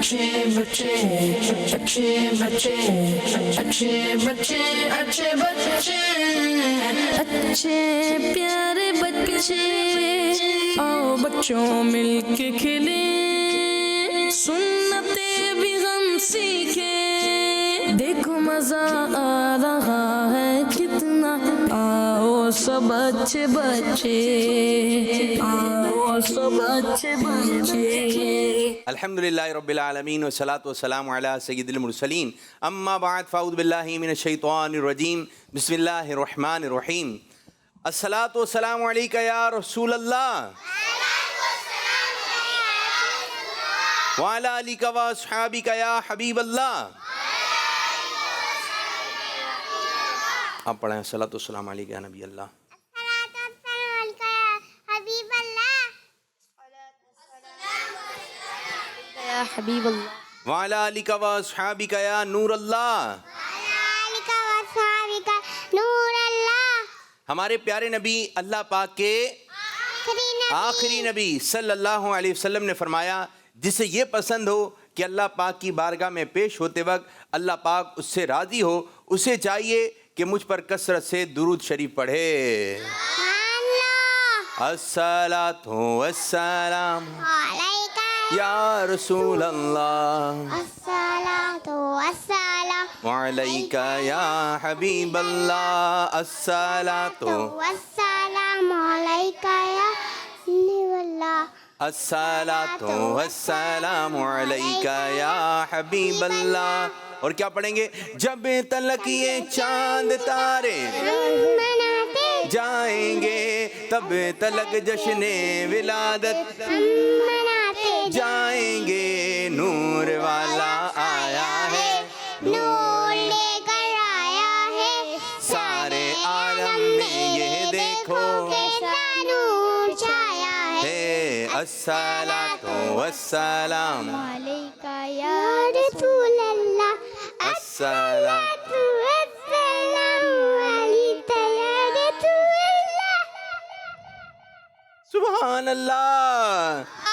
अच्छे बच्चे अच्छे बच्चे अच्छे बच्चे अच्छे बच्चे अच्छे प्यारे बच्चे आओ बच्चों मिलके खेले सुन्नते भी हम सीखे देखो मजा आ रहा है कितना आओ सब अच्छे बच्चे आओ सब अच्छे बच्चे। अल्हम्दुलिल्लाहि रब्बिल आलमीन वस्सलातु वस्सलामु अला सय्यिदिल मुरसलीन अम्मा बाद फ़अऊज़ु बिल्लाहि मिनश शैतानिर रजीम बिस्मिल्लाहिर रहमानिर रहीम अस्सलातु वस्सलामु अलैका या रसूल अल्लाह व अला आलिका व अस्हाबिका या हबीब अल्लाह। आप पढ़ें अस्सलातु वस्सलामु अलैका या नबी अल्लाह हबीब अल्लाह वाला अलिका व अस्हाबिका या नूर अल्लाह। हमारे प्यारे नबी अल्लाह पाक के आखिरी नबी सल्लल्लाहु अलैहि वसल्लम ने फरमाया जिसे ये पसंद हो कि अल्लाह पाक की बारगाह में पेश होते वक्त अल्लाह पाक उससे राज़ी हो उसे चाहिए कि मुझ पर कसरत से दुरूद शरीफ पढ़े। अस्सलातु वस्सलाम या रसूल अल्लाह अस्सलातु वस्सलाम अलैका या हबीब अल्लाह अस्सलातु वस्सलाम अलैका या नबी अल्लाह अस्सलातु वस्सलाम अलैका या हबीब अल्लाह। और क्या पढ़ेंगे? जब तलक ये चांद तारे मनाते जाएंगे तब तलक जश्ने विलादत मनाते जाएंगे नूर वाला आया है नूर लेकर आया है सारे आलम में ये देखो कैसा नूर छाया है अस्सलातु वस्सलाम अलैका या रसूल अल्लाह अस्सलातु वस्सलाम अलैका या रसूल अल्लाह। सुभान अल्लाह।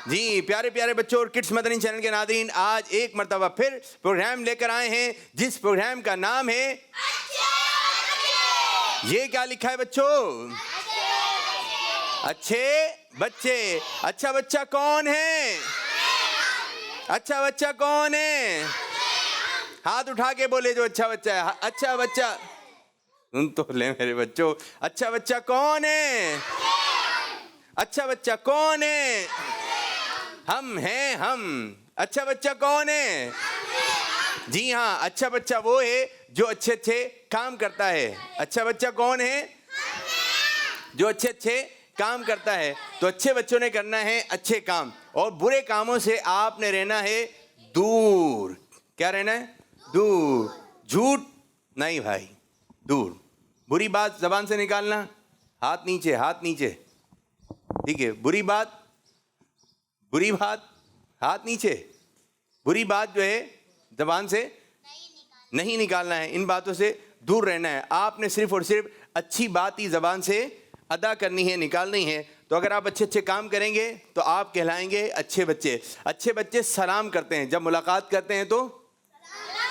जी प्यारे प्यारे बच्चों और किड्स मदनी चैनल के नादरीन, आज एक मर्तबा फिर प्रोग्राम लेकर आए हैं जिस प्रोग्राम का नाम है ये क्या लिखा है बच्चों? अच्छे बच्चे। अच्छा बच्चा कौन है? अच्छा बच्चा कौन है? हाथ उठा के बोले जो अच्छा बच्चा है। अच्छा बच्चा सुन तो ले मेरे बच्चों, अच्छा बच्चा कौन है? अच्छा बच्चा कौन है? हम हैं हम। अच्छा बच्चा कौन है? जी हाँ, अच्छा बच्चा वो है जो अच्छे अच्छे काम करता है। अच्छा बच्चा कौन है? जो अच्छे अच्छे काम करता है। तो अच्छे बच्चों ने करना है अच्छे काम और बुरे कामों से आपने रहना है दूर। क्या रहना है? दूर। झूठ नहीं भाई, दूर। बुरी बात जबान से निकालना, हाथ नीचे हाथ नीचे, ठीक है। बुरी बात हाथ नीचे। बुरी बात जो है जबान से नहीं निकालना है। इन बातों से दूर रहना है। आपने सिर्फ और सिर्फ अच्छी बात ही जबान से अदा करनी है, निकालनी है। तो अगर आप अच्छे अच्छे काम करेंगे तो आप कहलाएंगे अच्छे बच्चे। अच्छे बच्चे सलाम करते हैं, जब मुलाकात करते हैं तो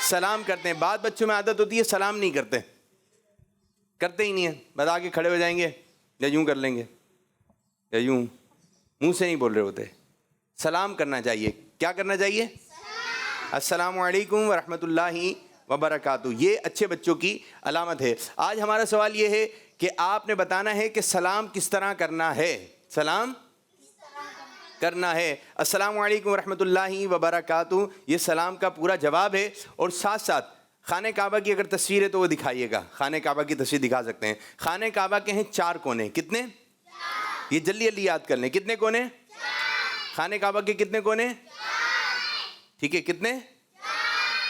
सलाम करते हैं। बाद बच्चों में आदत होती है सलाम नहीं करते ही नहीं है, बस आके खड़े हो जाएंगे या यूँ कर लेंगे या यूँ, मुंह से नहीं बोल रहे होते। सलाम करना चाहिए। क्या करना चाहिए? अस्सलामु अलैकुम व रहमतुल्लाहि व बरकातुहू। ये अच्छे बच्चों की अलामत है। आज हमारा सवाल ये है कि आपने बताना है कि सलाम किस तरह करना है। सलाम करना है। अस्सलामु अलैकुम व रहमतुल्लाहि व बरकातुहू, ये सलाम का पूरा जवाब है। और साथ साथ खाने काबा की अगर तस्वीर है तो वो दिखाइएगा। खाने काबा की तस्वीर दिखा सकते हैं। खाने काबा के हैं 4 कोने। कितने? ये जल्दी जल्दी याद कर लें। कितने कोने? खाने काबा के कितने कोने? ठीक है, कितने?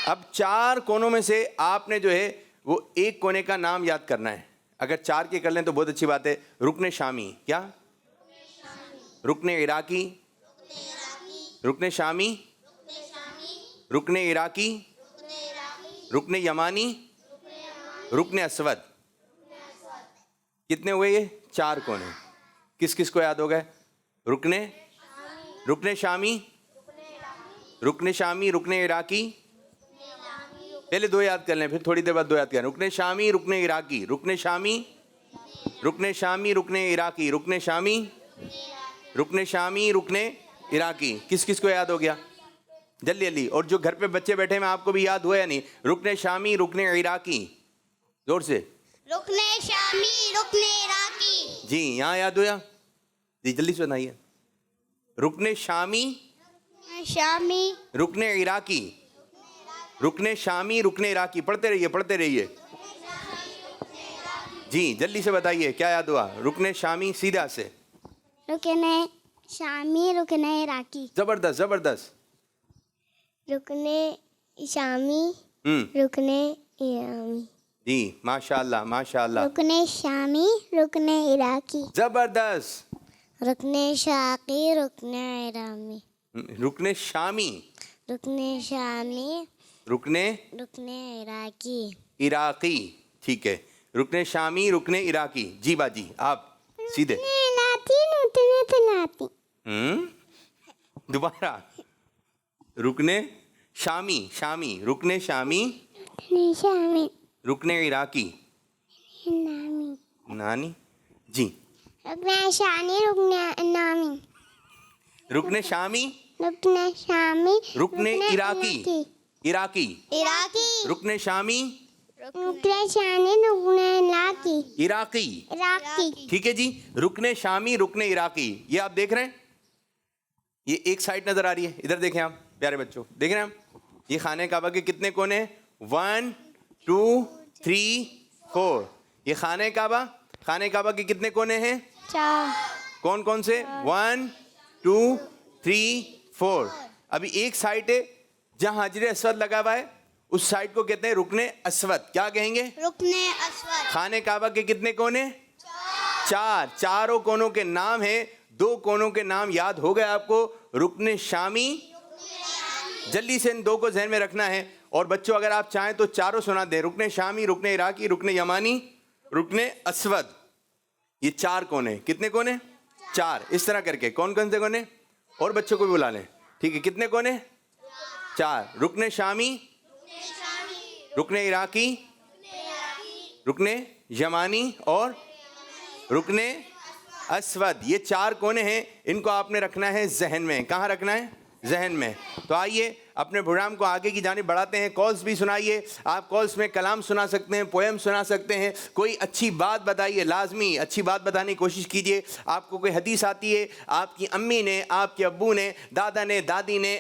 अब 4 कोनों में से आपने जो है वो एक कोने का नाम याद करना है। अगर 4 के कर लें तो बहुत अच्छी बात है। रुकने शामी, क्या? रुकने इराकी, रुकने शामी, रुकने इराकी, रुकने यमानी, रुकने असवद। कितने हुए ये? 4 कोने। किस किस को याद हो गए? रुकने शामी, रुकने शामी रुकने इराकी, पहले दो याद कर लें फिर थोड़ी देर बाद दो याद करें। रुकने शामी रुकने इराकी, रुकने शामी रुकने शामी रुकने इराकी, रुकने शामी रुकने शामी रुकने इराकी। किस किस को याद हो गया? जल्दी जल्दी। और जो घर पे बच्चे बैठे हैं आपको भी याद हुआ या नहीं? रुकने शामी रुकने इराकी, जोर से। रुकने शामी रुकने इराकी। जी यहाँ याद हुआ जी? जल्दी से बताइए। रुकने शामी शामी रुकने इराकी, रुकने शामी रुकने इराकी। पढ़ते रहिए पढ़ते रहिए जी, जल्दी से बताइए क्या याद हुआ? रुकने शामी, सीधा से। रुकने शामी रुकने इराकी। जबरदस्त जबरदस्त। रुकने शामी रुकने इराकी। जी माशाल्लाह माशाल्लाह। रुकने शामी रुकने इराकी। जबरदस्त। रुकने शाकी रुकने इराकी। रुकने शामी रुकने शामी रुकने रुकने इराकी। इराकी, ठीक है। रुकने शामी रुकने इराकी। जी बाजी आप सीधे। दोबारा। रुकने शामी शामी रुकने शामी शामी रुकने इराकी। नामी नानी जी। रुकने शानी रुकने नामी। रुकने शामी रुकने शामी रुकने इराकी, इराकी। इराकी। रुकने शामी रुकने शानी रुकने इराकी। इराकी, इराकी। ठीक है जी। रुकने शामी रुकने इराकी, ये आप देख रहे हैं? ये एक साइड नजर आ रही है, इधर देखें आप प्यारे बच्चों, देख रहे हैं आप? ये खाने काबा के कितने कोने हैं? 1 2 3 4। ये खाने काबा के कितने कोने हैं? 4। कौन कौन से? 1 2 3 4। अभी एक साइड है जहां हाजिर अस्वद लगा हुआ है, उस साइड को कहते हैं रुकने अस्वद। क्या कहेंगे? रुकने अस्वद। खाने काबा के कितने कोने? 4। चारों कोनों के नाम है। 2 कोनों के नाम याद हो गए आपको? रुकने शामी। जल्दी से इन 2 को ध्यान में रखना है। और बच्चों अगर आप चाहें तो चारों सुना दें। रुकने शामी रुकने इराकी रुकने यमानी रुकने अस्वद। ये 4 कोने। कितने कोने? 4। इस तरह करके कौन कौन से कोने? और बच्चों को भी बुला लें, ठीक है? कितने कोने? 4। रुकने शामी रुकने इराकी रुकने यमानी और रुकने अस्वद। ये 4 कोने हैं, इनको आपने रखना है जहन में। कहाँ रखना है? जहन में। तो आइए अपने प्रोग्राम को आगे की जानिब बढ़ाते हैं। कॉल्स भी सुनाइए। आप कॉल्स में कलाम सुना सकते हैं, पोएम सुना सकते हैं, कोई अच्छी बात बताइए। लाजमी अच्छी बात बताने की कोशिश कीजिए। आपको कोई हदीस आती है, आपकी अम्मी ने, आपके अब्बू ने, दादा ने, दादी ने,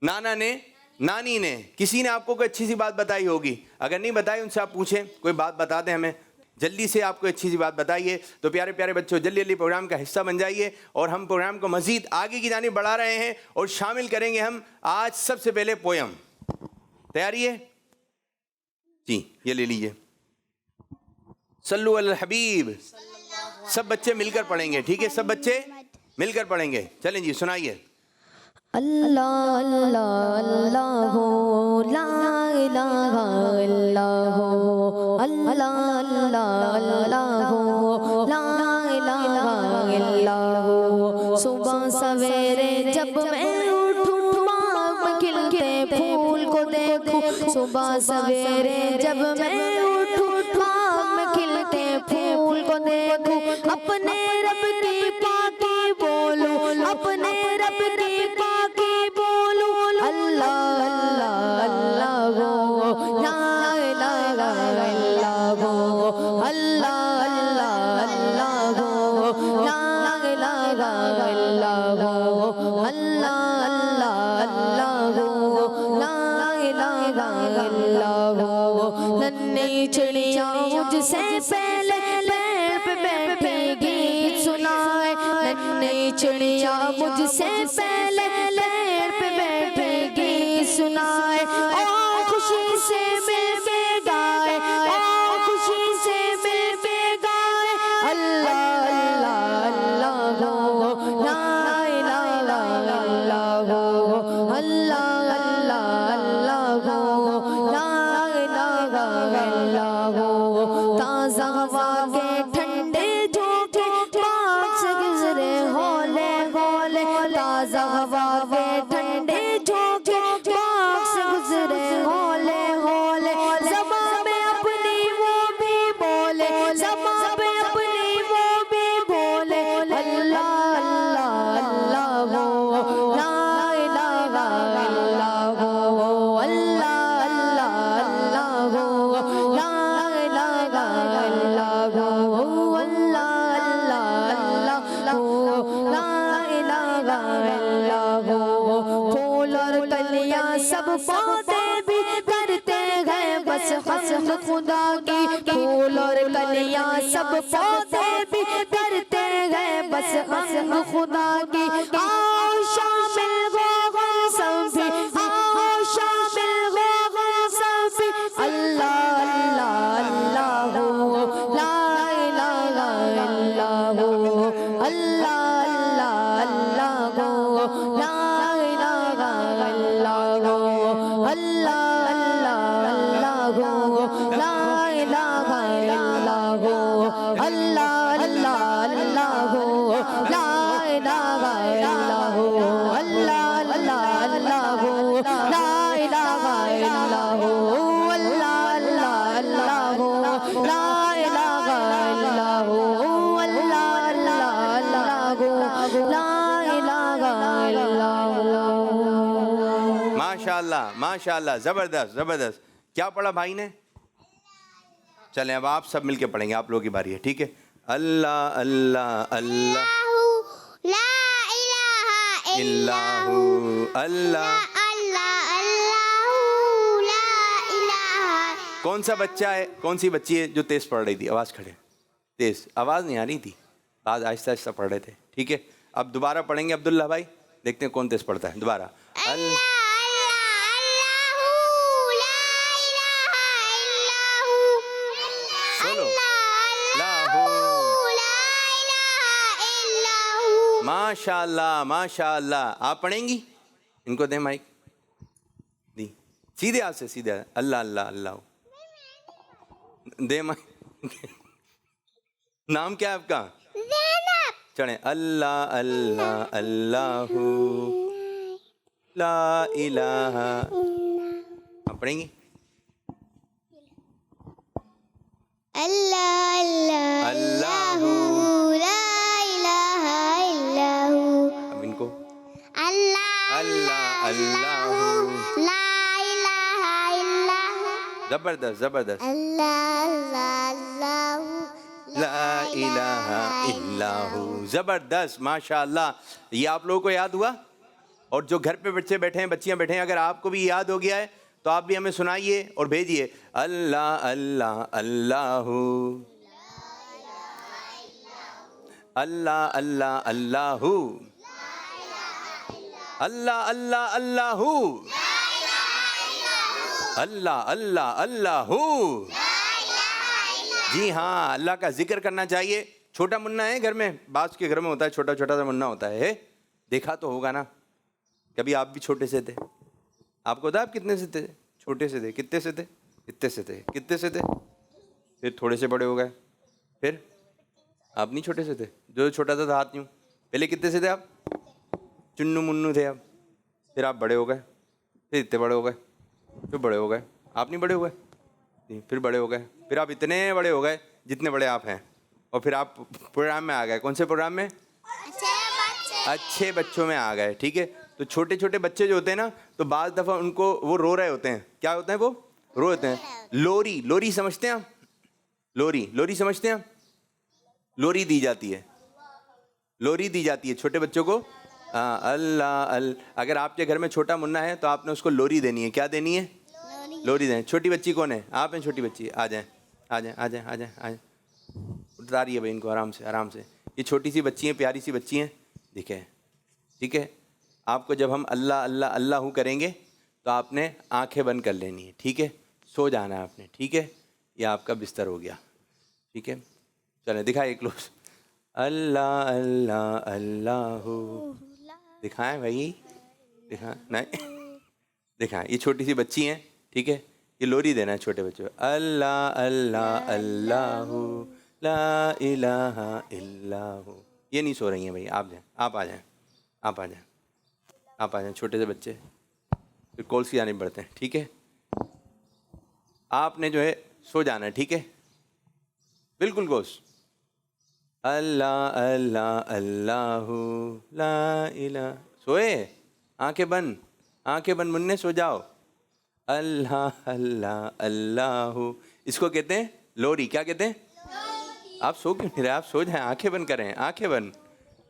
नाना ने, नानी ने, किसी ने आपको कोई अच्छी सी बात बताई होगी। अगर नहीं बताई उनसे आप पूछें, कोई बात बता दें हमें। जल्दी से आपको अच्छी सी बात बताइए। तो प्यारे प्यारे बच्चों जल्दी जल्दी प्रोग्राम का हिस्सा बन जाइए और हम प्रोग्राम को मज़ीद आगे की जानिब बढ़ा रहे हैं और शामिल करेंगे हम आज सबसे पहले पोयम। तैयारी है जी? ये ले लीजिए। सल्लु अल हबीब। सब बच्चे मिलकर पढ़ेंगे, ठीक है? सब बच्चे मिलकर पढ़ेंगे। चलें जी, सुनाइए। अल्लाह अल्लाह अल्लाह ला इलाहा इल्लल्लाह, अल्लाह अल्लाह अल्लाह ला इलाहा इल्लल्लाह। सुबह सवेरे जब मैं उठूं बाग में खिलते फूल को देखूं, सुबह सवेरे जब मैं उठूं बाग में खिलते फूल को देखूं, अपने रब की पाकी बोलूं, अपने रब की पाकी बोलूं। अल्लाह अल्लाह अल्लाह हो ला इलाहा इल्लल्लाह हो, अल्लाह अल्लाह अल्लाह हो ला इलाहा इल्लल्लाह हो, अल्लाह अल्लाह अल्लाह हो ला इलाहा इल्लल्लाह हो। नन्ही चिड़िया मुझसे पहले पेड़ पे बैठे गीत सुनाए, नन्ही चिड़िया मुझसे पहले पेड़ पे बैठे गीत सुनाए, और खुशी से मिलके गाए, और खुशी से मिलके गाए। अल्लाह अल्लाह अल्लाह हो ला इलाहा इल्लल्लाह हो, अल्लाह अल्लाह अल्लाह हो ला इलाहा इल्लल्लाह हो। ताज़ा हवा के ठंडे झोंके बाग से गुजरे हौले हौले, ताज़ा हवा के ठंडे झोंके फूल और कलियां सब पौधे भी करते हैं बस हम्द खुदा की। फूल और कलियां सब पौधे भी करते हैं बस हम्द खुदा की। आओ शामिल हो हम सब भी, आओ शामिल हो हम सब भी। अल्लाह अल्लाह अल्लाह हो, ला इलाहा इल्लल्लाह हो। अल्लाह अल्लाह अल्लाह हो, ला इलाहा इल्लल्लाह हो। अल्लाह अल्लाह अल्लाह हो, ला इलाहा इल्लल्लाह हो। अल्लाह अल्लाह अल्लाह हो, ला इलाहा इल्लल्लाह हो। अल्लाह अल्लाह अल्लाह हो, ला इलाहा इल्लल्लाह हो। अल्लाह अल्लाह अल्लाह हो, ला इलाहा इल्लल्लाह हो। अल्लाह अल्लाह अल्लाह हो, ला इलाहा इल्लल्लाह हो। माशाल्लाह माशाल्लाह, ज़बरदस्त ज़बरदस्त। क्या पढ़ा भाई ने? चलें अब आप सब मिलके पढ़ेंगे, आप लोगों की बारी है, ठीक है। अल्लाह अल्लाह अल्लाह ला इलाहा इल्लाहु अल्लाह। अल्लाह अल्लाहु ला इलाहा। कौन सा बच्चा है, कौन सी बच्ची है जो तेज़ पढ़ रही थी? आवाज़ खड़े, तेज़ आवाज़ नहीं आ रही थी, बात आहिस्ता आहिस्ता पढ़ रहे थे, ठीक है। अब दोबारा पढ़ेंगे अब्दुल्ला भाई, देखते हैं कौन तेज़ पढ़ता है। दोबारा माशाल्लाह माशाल्लाह। आप पढ़ेंगी? इनको दें माइक, दी सीधे हाथ से, सीधे अल्लाह अल्लाह अल्लाह। दे माइक। नाम क्या है आपका? चढ़े। अल्लाह अल्लाह अल्लाहु ला इलाहा। आप पढ़ेंगी? अल्लाह अल्लाह अल्लाहु ला इलाहा इल्लहु। अब इनको अल्लाह अल्लाह अल्लाहु। ला इलाहा इल्लहु। जबरदस्त जबरदस्त। अल्लाह अल्लाह अल्लाहु ला इलाहा इल्लाहु। जबरदस्त माशाल्लाह। ये आप लोगों को याद हुआ? और जो घर पे बच्चे बैठे हैं, बच्चियां बैठे हैं, अगर आपको भी याद हो गया है तो आप भी हमें सुनाइए और भेजिए। अल्लाह अल्लाह अल्लाहु अल्लाह अल्लाह अल्लाहु अल्लाह अल्लाह अल्लाहु अल्लाह अल्लाह अल्लाहु। जी हाँ, अल्लाह का जिक्र करना चाहिए। छोटा मुन्ना है घर में, बास के घर में होता है, छोटा छोटा सा मुन्ना होता है, देखा तो होगा ना कभी, आप भी छोटे से थे। आपको पता आप कितने से थे? छोटे से थे। कितने से थे? इतने से थे। कितने से थे? फिर थोड़े से बड़े हो गए, फिर आप नहीं छोटे से थे? जो छोटा था हाथ यूँ, पहले कितने से थे आप? चुन्नू मुन्नू थे आप, फिर आप बड़े हो गए, फिर इतने बड़े हो गए, फिर बड़े हो गए, आप नहीं बड़े हो गए, नहीं, फिर बड़े हो गए, फिर आप इतने बड़े हो गए जितने बड़े आप हैं, और फिर आप प्रोग्राम में आ गए। कौन से प्रोग्राम में? अच्छे बच्चों में आ गए, ठीक है। तो छोटे छोटे बच्चे जो होते हैं ना, तो बाज़ दफ़ा उनको वो रो रहे होते हैं। क्या होते हैं वो? रो होते हैं। लोरी, लोरी समझते हैं आप? लोरी, लोरी समझते हैं आप? लोरी दी जाती है, लोरी दी जाती है छोटे बच्चों को। हाँ, अल्लाह अगर आपके घर में छोटा मुन्ना है तो आपने उसको लोरी देनी है। क्या देनी है? लोरी देनी। छोटी बच्ची कौन है? आप हैं छोटी बच्ची? आ जाएं आ जाएं आ जाएं आ जाएं आ जाएं। उतारिए भाई इनको आराम से आराम से। ये छोटी सी बच्ची हैं, प्यारी सी बच्ची हैं, ठीक है ठीक है। आपको जब हम अल्लाह अल्लाह अल्लाह करेंगे तो आपने आंखें बंद कर लेनी है, ठीक है। सो जाना है आपने, ठीक है। ये आपका बिस्तर हो गया, ठीक है। चलें दिखाए क्लोज। अल्लाह अल्लाह अल्लाह। दिखाएं भाई, दिखाएं नहीं दिखाएं। ये छोटी सी बच्ची हैं, ठीक है। ये लोरी देना है छोटे बच्चों को। अल्लाह अल्लाह अल्लाह ला इलाहा इल्लाहु। ये नहीं सो रही हैं भाई, आप जाएं, आप आ जाएं, आप आ जाएं, आप आ जाएं। छोटे से बच्चे फिर कॉल्स की जानी पड़ते हैं, ठीक है। आपने जो है सो जाना है, ठीक है, बिल्कुल गोश। अल्लाह अल्लाह अल्लाह ला इला। सोए, आंखें बंद, आंखें बंद मुन्ने, सो जाओ। अल्लाह अल्लाह अल्लाह। इसको कहते हैं लोरी। क्या कहते हैं? आप सो क्यों नहीं रहे? आप सो जाएं, आंखें बंद करें, आंखें बंद,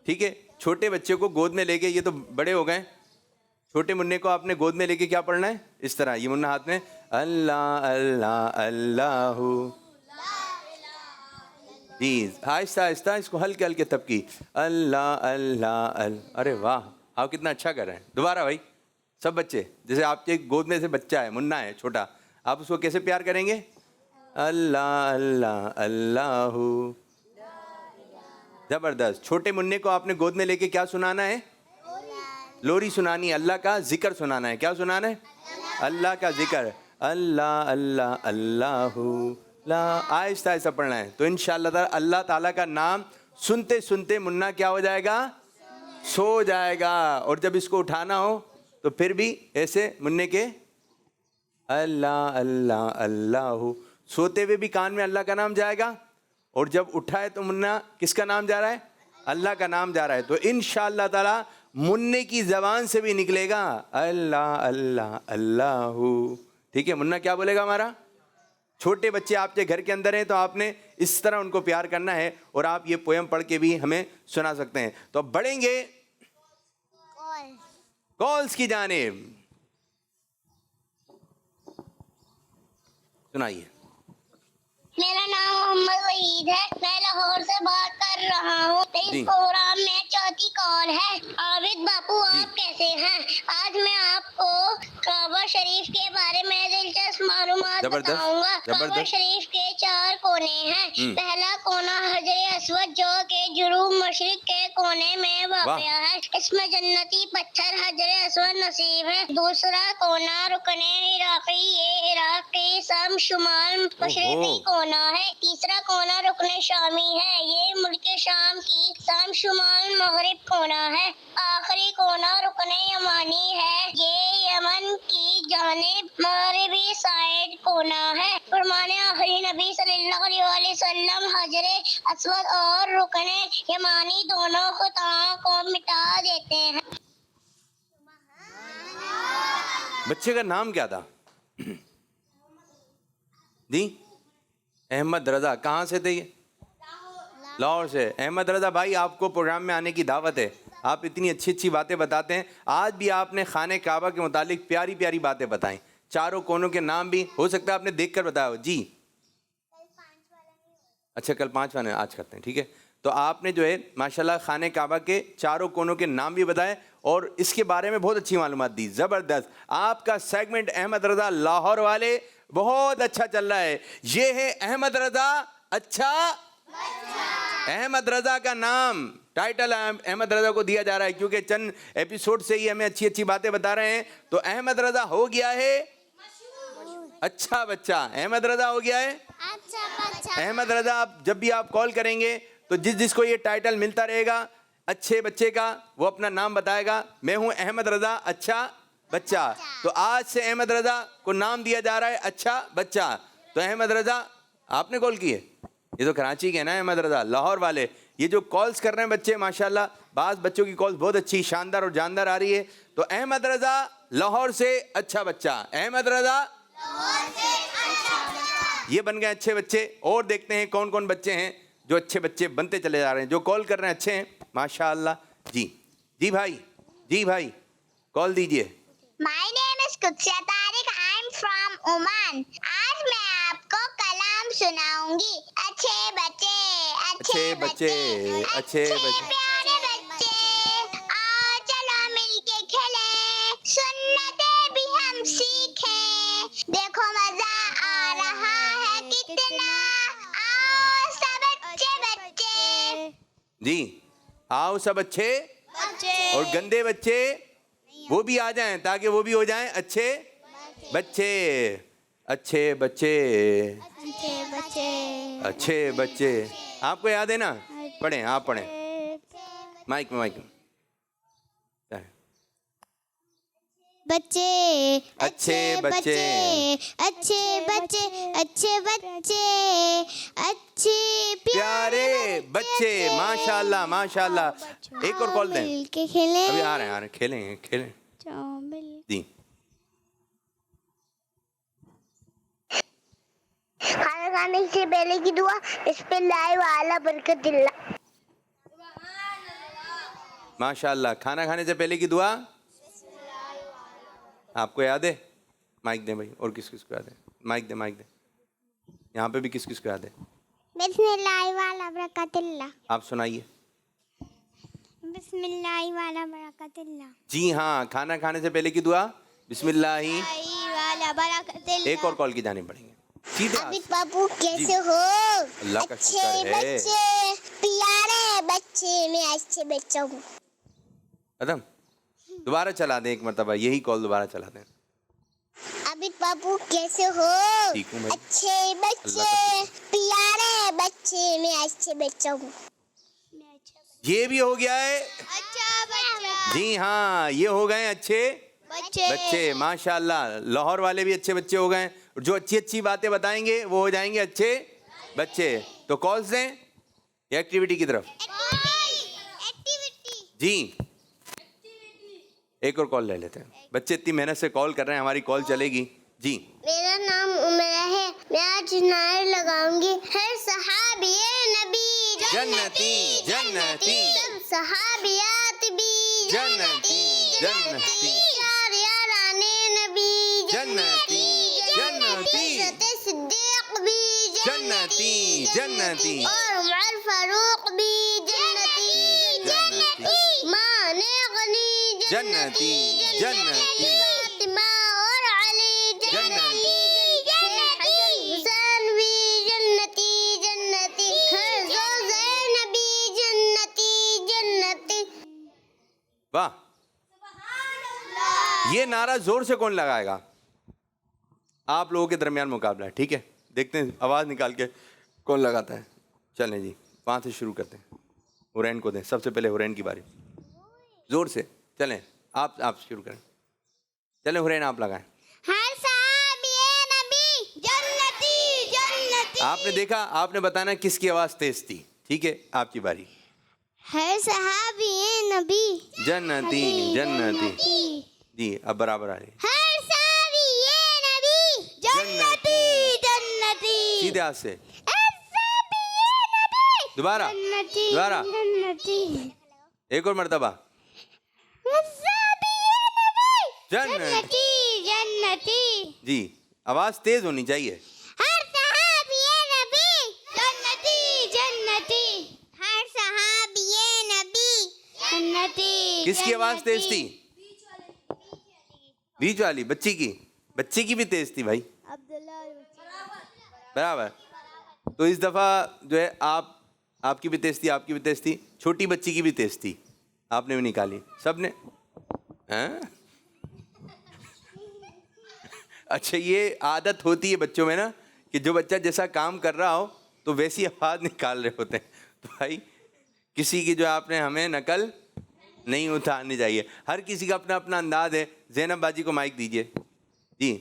ठीक है। छोटे बच्चे को गोद में लेके, ये तो बड़े हो गए, छोटे मुन्ने को आपने गोद में लेके क्या पढ़ना है? इस तरह, ये मुन्ना हाथ में, अल्लाह अल्लाह अल्लाहू। जी आहिस्ता आहिस्ता इसको हल्के हल्के तबकी, अल्लाह अल्लाह अल्लाह। अरे वाह, आप कितना अच्छा कर रहे हैं। दोबारा भाई, सब बच्चे, जैसे आपके गोद में से बच्चा है, मुन्ना है छोटा, आप उसको कैसे प्यार करेंगे? अल्लाह अल्लाह अल्लाहू। जबरदस्त। छोटे मुन्ने को आपने गोद में लेके क्या सुनाना है? लोरी सुनानी है, अल्लाह का जिक्र सुनाना है। क्या सुनाना है? अल्लाह का जिक्र, अल्लाह अल्लाह अल्लाहू ला। आहिस्ता आहिस्ता पढ़ना है। तो इंशाअल्लाह ताला अल्लाह ताला का नाम सुनते सुनते मुन्ना क्या हो जाएगा? सो जाएगा। और जब इसको उठाना हो तो फिर भी ऐसे मुन्ने के अल्लाह अल्लाह अल्लाहू, सोते हुए भी कान में अल्लाह का नाम जाएगा, और जब उठा है तो मुन्ना किसका नाम जा रहा है? अल्लाह का नाम जा रहा है। तो इंशाअल्लाह ताला मुन्ने की जबान से भी निकलेगा अल्लाह अल्लाह अल्लाहू। ठीक है, मुन्ना क्या बोलेगा हमारा? छोटे बच्चे आपके घर के अंदर हैं तो आपने इस तरह उनको प्यार करना है, और आप ये पोयम पढ़ के भी हमें सुना सकते हैं। तो अब बढ़ेंगे कॉल्स की जानिब। सुनाइए। मेरा नाम मोहम्मद वहीद है, मैं लाहौर से बात कर रहा हूँ। इस प्रोग्राम में चौथी कॉल है। आबिद बापू, आप कैसे हैं? आज मैं आपको काबा शरीफ के बारे में दिलचस्प मालूमात बताऊंगा। काबा शरीफ के 4 कोने हैं। पहला कोना हजर अस्वद जो के जुनूब मशरिक के कोने में वाक़या है। इसमें जन्नती पत्थर हजर अस्वद नसीब है। दूसरा कोना रुकने इराक़ी, ये इराक़ के सम शुमाल मशरिकी कोना है। तीसरा कोना रुकने शामी है, ये मुल्क शाम की सम शुमाल मगरिब कोना है। आखिरी कोना रुकने यमानी है, ये यमन की जानिब मगरिबी साइड कोना है। फरमाने आखिरी नबी सल्लल्लाहु अलैहि वसल्लम हजरे अस्वद और रुकने यमानी दोनों खुताओं को मिटा देते हैं। बच्चे का नाम क्या था? जी अहमद रजा। कहाँ से थे ये? लाहौर से। अहमद रजा भाई, आपको प्रोग्राम में आने की दावत है। आप इतनी अच्छी अच्छी बातें बताते हैं। आज भी आपने खाने काबा के मुतालिक प्यारी प्यारी बातें बताई। 4 कोनों के नाम भी हो सकता है आपने देख कर बताया हो। जी अच्छा, कल 5 वाले आज करते हैं, ठीक है। तो आपने जो है माशाल्लाह खाने काबा के 4 कोनों के नाम भी बताए और इसके बारे में बहुत अच्छी मालूमात दी। ज़बरदस्त। आपका सेगमेंट अहमद रजा लाहौर वाले बहुत अच्छा चल रहा है। ये है अहमद रजा अच्छा। अहमद रजा का नाम, टाइटल अहमद रजा को दिया जा रहा है क्योंकि चंद एपिसोड से ही हमें अच्छी अच्छी बातें बता रहे हैं। तो अहमद रजा हो गया है अच्छा बच्चा। अहमद रजा हो गया है अच्छा बच्चा। अहमद रजा, आप जब भी आप कॉल करेंगे तो जिसको ये टाइटल मिलता रहेगा अच्छे बच्चे का, वो अपना नाम बताएगा। मैं हूं अहमद रजा अच्छा बच्चा। तो आज से अहमद रजा को नाम दिया जा रहा है अच्छा बच्चा। तो अहमद रजा आपने कॉल की है, ये तो कराची के ना अहमद रजा, लाहौर वाले। ये जो कॉल्स कर रहे हैं बच्चे माशाल्लाह, बाज़ बच्चों की कॉल्स बहुत अच्छी शानदार और जानदार आ रही है। तो अहमद रजा लाहौर से अच्छा बच्चा, अहमद रजा ये बन गए अच्छे बच्चे। और देखते हैं कौन कौन बच्चे हैं जो अच्छे बच्चे बनते चले जा रहे हैं, जो कॉल कर रहे हैं अच्छे हैं माशाल्लाह। जी जी भाई, जी भाई कॉल दीजिए। My name is कुत्सिया Tariq, I'm from Oman. आज मैं आपको कलाम सुनाऊंगी। अच्छे बच्चे, अच्छे बच्चे, अच्छे प्यारे बच्चे, आओ चलो मिलके खेलें, सुन्नतें भी हम सीखें। देखो मजा आ रहा है कितना, आओ सब अच्छे बच्चे। जी आओ सब अच्छे और गंदे बच्चे वो भी आ जाएं ताकि वो भी हो जाएं अच्छे बच्चे। अच्छे बच्चे, अच्छे बच्चे, अच्छे बच्चे। आपको याद है ना? पढ़ें, आप पढ़ें माइक में, माइक में। बच्चे, अच्छे बच्चे, अच्छे बच्चे, अच्छे बच्चे, अच्छे प्यारे बच्चे। माशाल्लाह माशाल्लाह। एक और कॉल दें, मिलके खेलें। अभी आ रहे हैं खेलें खेलें। जी खाना खाने से पहले की दुआ, बिस्मिल्लाह वाला बरकतिल्लाह। माशाल्लाह। खाना खाने से पहले की दुआ आपको याद है? माइक दे भाई। और किस किस को याद है? माइक दे, माइक दे। यहाँ पे भी किस किस को याद है? बिस्मिल्लाह वाला बरकतुल्लाह। आप सुनाइए। बिस्मिल्लाह वाला बरकतुल्लाह। जी हाँ, खाना खाने से पहले की दुआ बिस्मिल्लाही। वाला बरकतुल्लाह। एक और कॉल की जाने पड़ेंगे सीधे। आबिद बाबू कैसे हो? अल्लाह का अच्छे शुक्र है। बच्चे, प्यारे बच्चे, मैं अच्छे बच्चा हूँ। अदम दोबारा चला दें एक मरतबा, यही कॉल दोबारा चला दें। आबिद बाबू कैसे हो? ठीक हूँ भाई। अच्छे अल्लाह बच्चे, का प्यारे बच्चे, मैं अच्छे बच्चा हूँ। ये भी हो गया है। अच्छा बच्चा। जी हाँ, ये हो गए अच्छे बच्चे। माशाल्लाह, लाहौर वाले भी अच्छे बच्चे हो गए। और जो अच्छी अच्छी बातें बताएंगे वो हो जाएंगे अच्छे बच्चे। तो कॉल्स दें या एक्टिविटी की तरफ? एक्टिविटी। जी, एक और कॉल ले लेते हैं। बच्चे इतनी मेहनत से कॉल कर रहे हैं, हमारी कॉल चलेगी। जी, मेरा नाम उमरा है, मैं आज नारे लगाऊंगी। हर सहाबिये नबी जन्नती जन्नती, सब सहाबियात भी जन्नती जन्नती, यार याराने नबी जन्नती जन्नती, हज़रत सिद्दीक भी जन्नती जन्नती, और उमर फारूक भी जन्नती, माने गनी जन्नती जन्नती, फातिमा और अली जन्नती, हुसैन भी जन्नती जन्नती, हर ज़ौज़ैन भी जन्नती जन्नती। वाह। ये नारा जोर से कौन लगाएगा? आप लोगों के दरमियान मुकाबला है, ठीक है? देखते हैं आवाज़ निकाल के कौन लगाता है। चलें जी, वहाँ से शुरू करते हैं। हुरैन को दें, सबसे पहले हुरैन की बारी। जोर से चलें, आप शुरू करें। चलें हुरैन, आप लगाएं। हर सहाबिये नबी जन्नती जन्नती। आपने देखा, आपने बताना किसकी आवाज़ तेज थी। ठीक है, आपकी बारी। हर सहाबिये नबी जन्नती जन्नती। जी, अब बराबर आ रही। हर सहाबिये नबी जन्नती जन्नती। सीधे हाथ से हर सहाबिये नबी दोबारा जन्नती दोबारा, जन्नती। एक और मरतबा। हर सहाबिये नबी जन्नती जन्नती। जी, आवाज़ तेज होनी चाहिए। हर सहाबिये नबी जन्नती जन्नती। हर सहाबिये नबी जन्नती। किसकी आवाज़ तेज थी? बीच वाली बच्ची की भी तेज थी भाई। बराबर। तो इस दफ़ा जो है आपकी भी तेज थी, आपकी भी तेज थी, छोटी बच्ची की भी तेज थी, आपने भी निकाली, सब ने। हैं? अच्छा, ये आदत होती है बच्चों में ना कि जो बच्चा जैसा काम कर रहा हो तो वैसी आवाज़ निकाल रहे होते हैं। तो भाई किसी की जो आपने हमें नकल नहीं उतारनी चाहिए। हर किसी का अपना अपना अंदाज है। ज़ैनब बाजी को माइक दीजिए। जी,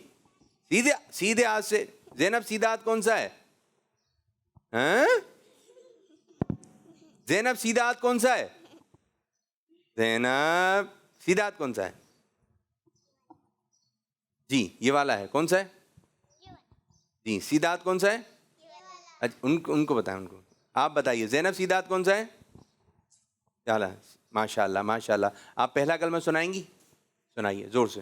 सीधे सीधे हाथ से। ज़ैनब, सीधा हाथ कौन सा है? हैं? ज़ैनब, सीधा हाथ कौन सा है? ज़ैनब, सीधा हाथ कौन सा है? जी, ये वाला है। कौन सा है? जी, सीधा हाथ कौन सा है? अच्छा, उनको बताएं, उनको। आप बताइए, ज़ैनब सीधा हाथ कौन सा है? चला, माशाल्लाह माशाल्लाह। आप पहला कलमा सुनाएंगी? सुनाइए जोर से।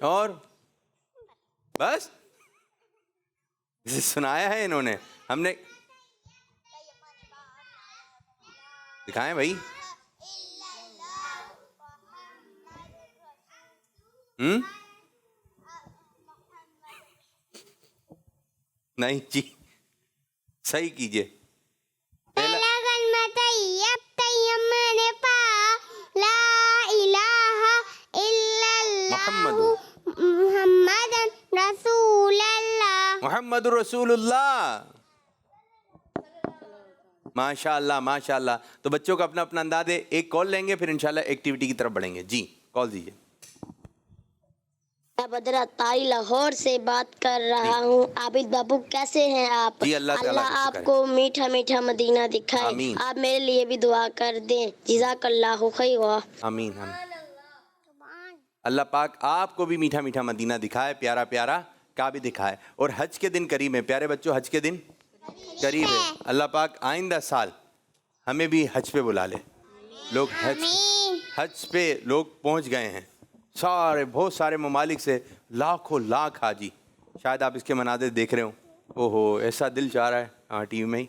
और बस इसे सुनाया है इन्होंने, हमने दिखाएं भाई। नहीं जी, सही कीजिए। पहला कलमा तैयब तैयब मैंने पा ला इलाहा इल्लल्लाह मुहम्मदन रसूलुल्लाह। मुहम्मदुर रसूलुल्लाह। माशाल्लाह माशाल्लाह। तो बच्चों का अपना अपना अंदाज है। एक कॉल लेंगे, फिर इंशाल्लाह एक्टिविटी की तरफ बढ़ेंगे। जी, कॉल दीजिए। मैं बदरा ताई लाहौर से बात कर रहा हूँ। आबिद बाबू कैसे हैं आप? जी, अल्लाह ताला का शुक्र है। आपको मीठा मीठा मदीना दिखाए। आमीन। आप मेरे लिए भी दुआ कर दें। जज़ाकल्लाहु खैरा। आमीन आमीन। अल्लाह पाक आपको भी मीठा मीठा मदीना दिखाए, प्यारा प्यारा काबा दिखाए। और हज के दिन करीब है प्यारे बच्चों, हज के दिन करीब है। अल्लाह पाक आइंदा साल हमें भी हज पे बुला ले। लोग हज हज पे लोग पहुंच गए हैं, सारे बहुत सारे ममालिक से लाखों लाख हाजी। शायद आप इसके मनाज़िर देख रहे हो। ओहो, ऐसा दिल चाह रहा है, हाँ टीवी में ही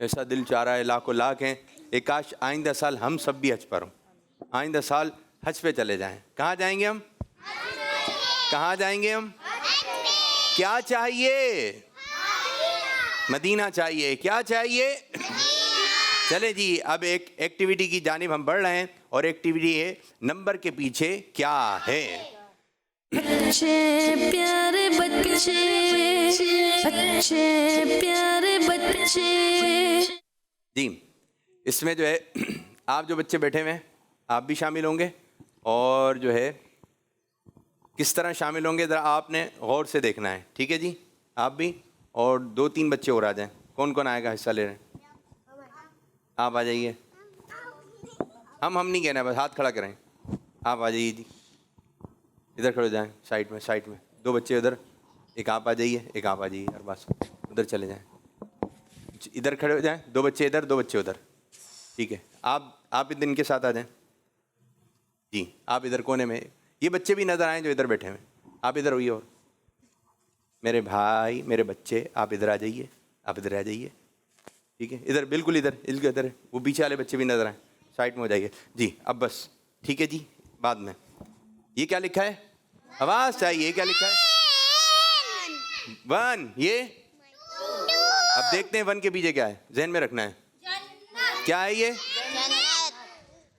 ऐसा दिल चाह रहा है, लाखों लाख हैं। एक काश आइंदा साल हम सब भी हज पर हों, आइंदा साल हज पे चले जाएं। कहाँ जाएंगे हम? कहाँ जाएंगे हम? क्या चाहिए? मदीना चाहिए। क्या चाहिए? चले जी, अब एक एक्टिविटी की जानिब हम बढ़ रहे हैं और एक्टिविटी है नंबर के पीछे क्या है। अच्छे प्यारे बच्चे, अच्छे प्यारे बच्चे। जी, इसमें जो है आप जो बच्चे बैठे हुए हैं आप भी शामिल होंगे, और जो है किस तरह शामिल होंगे ज़रा आपने गौर से देखना है, ठीक है जी? आप भी और 2-3 बच्चे और आ जाएं। कौन कौन आएगा, हिस्सा ले रहे हैं? आप आ जाइए। हम नहीं कहना, बस हाथ खड़ा करें। आप आ जाइए जी, इधर खड़े हो जाएं, साइड में 2 बच्चे उधर, एक आप आ जाइए, एक आप आ जाइए, और बस उधर चले जाएं। इधर खड़े हो जाएं, 2 बच्चे इधर, 2 बच्चे उधर, ठीक है? आप इधर इनके साथ आ जाएं जी। आप इधर कोने में, ये बच्चे भी नज़र आएँ जो इधर बैठे हैं, आप इधर होइए। और मेरे भाई, मेरे बच्चे, आप इधर आ जाइए, आप इधर आ जाइए, ठीक है? इधर बिल्कुल इधर, वो पीछे वाले बच्चे भी नजर आए, साइड में हो जाइए जी। अब बस ठीक है जी। बाद में ये क्या लिखा है? आवाज चाहिए। ये क्या लिखा है? 1। ये अब देखते हैं 1 के पीछे क्या है, जहन में रखना है। क्या है ये?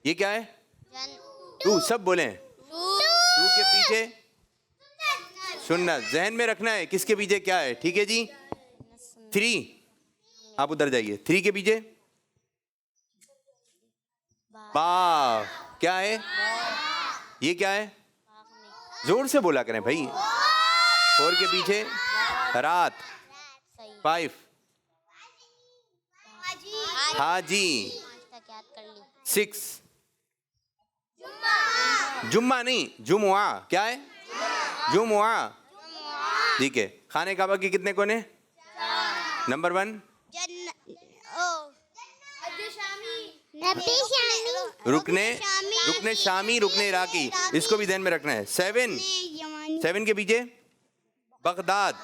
ये क्या है? 2। सब बोले 2 के पीछे सुन्नत, जहन में रखना है किसके पीछे क्या है, ठीक है जी? 3, आप उधर जाइए। 3 के पीछे बाव, क्या है? ये क्या है? जोर से बोला करें भाई। 4 के पीछे रात। 5 हाजी। 6 जुम्मा नहीं, जुमुआ। क्या है? जुमुआ, ठीक है। खाने काबा के कितने कोने? नंबर 1 रुकने शामी, रुकने इराकी, इसको भी ध्यान में रखना है। 7 के पीछे बगदाद।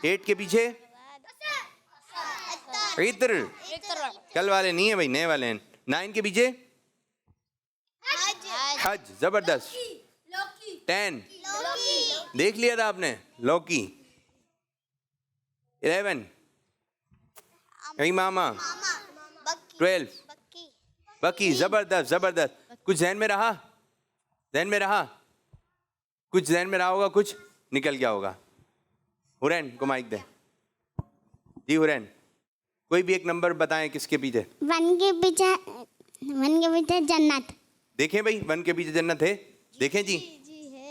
8 के पीछे इत्र, कल वाले नहीं है भाई, नए वाले हैं। 9 के पीछे हज, जबरदस्त। 10 देख लिया था आपने, लौकी। 11 मामा। 12 बकी, जबरदस्त। कुछ जहन में रहा? कुछ जहन में रहा होगा, कुछ निकल गया होगा। हुरैन को माइक दे जी। हुरैन, कोई भी एक नंबर बताएं किसके पीछे? 1 के पीछे जन्नत। देखें भाई, 1 के पीछे जन्नत है, देखें जी।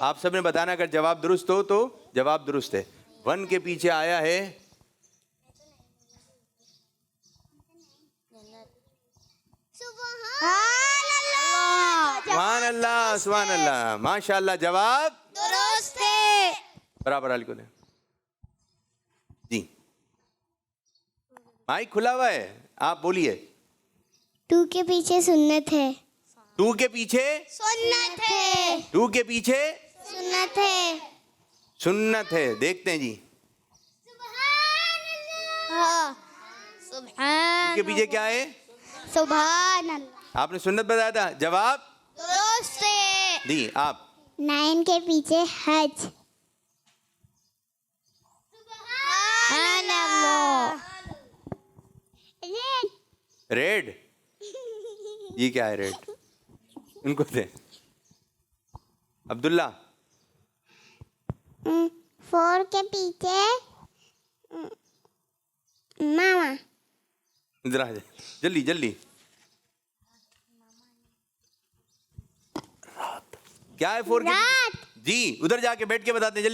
आप सबने बताना, अगर जवाब दुरुस्त हो तो जवाब दुरुस्त है। 1 के पीछे आया है सुभान अल्लाह, माशाअल्लाह, जवाब दुरुस्त है। बराबर अली को दे जी। माइक खुला हुआ है, आप बोलिए। 2 के पीछे सुन्नत है। 2 के पीछे सुन्नत है। 2 के पीछे सुन्नत है। देखते हैं जी, सुभान 2 के पीछे क्या है? सुभान अल्लाह। आपने सुन्नत बताया था, जवाब दुरुस्त है। दी। आप 9 के पीछे हज। सुभान अल्लाह। रेड, ये क्या है रेड? उनको दे। अब्दुल्ला 4 के पीछे मामा। इधर आ जाए, जल्दी जल्दी। क्या है 4 के पीछे? जी, उधर जाके बैठ के बताते हैं,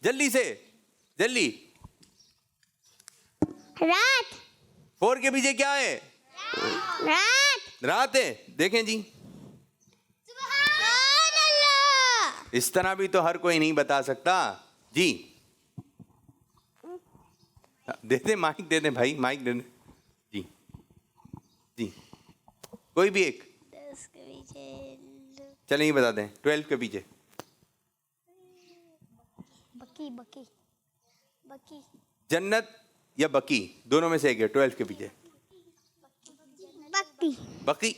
जल्दी से जल्दी। रात। 4 के पीछे क्या है? रात है। देखें जी, सुभान अल्लाह। इस तरह भी तो हर कोई नहीं बता सकता जी। देते माइक, दे दें भाई, माइक दे दें जी। कोई भी एक। 10 के पीछे चलें ये बता दें 12 के पीछे। बकी बकी बकी जन्नत या बकी, दोनों में से एक है। 12 के पीछे बकी। बकी।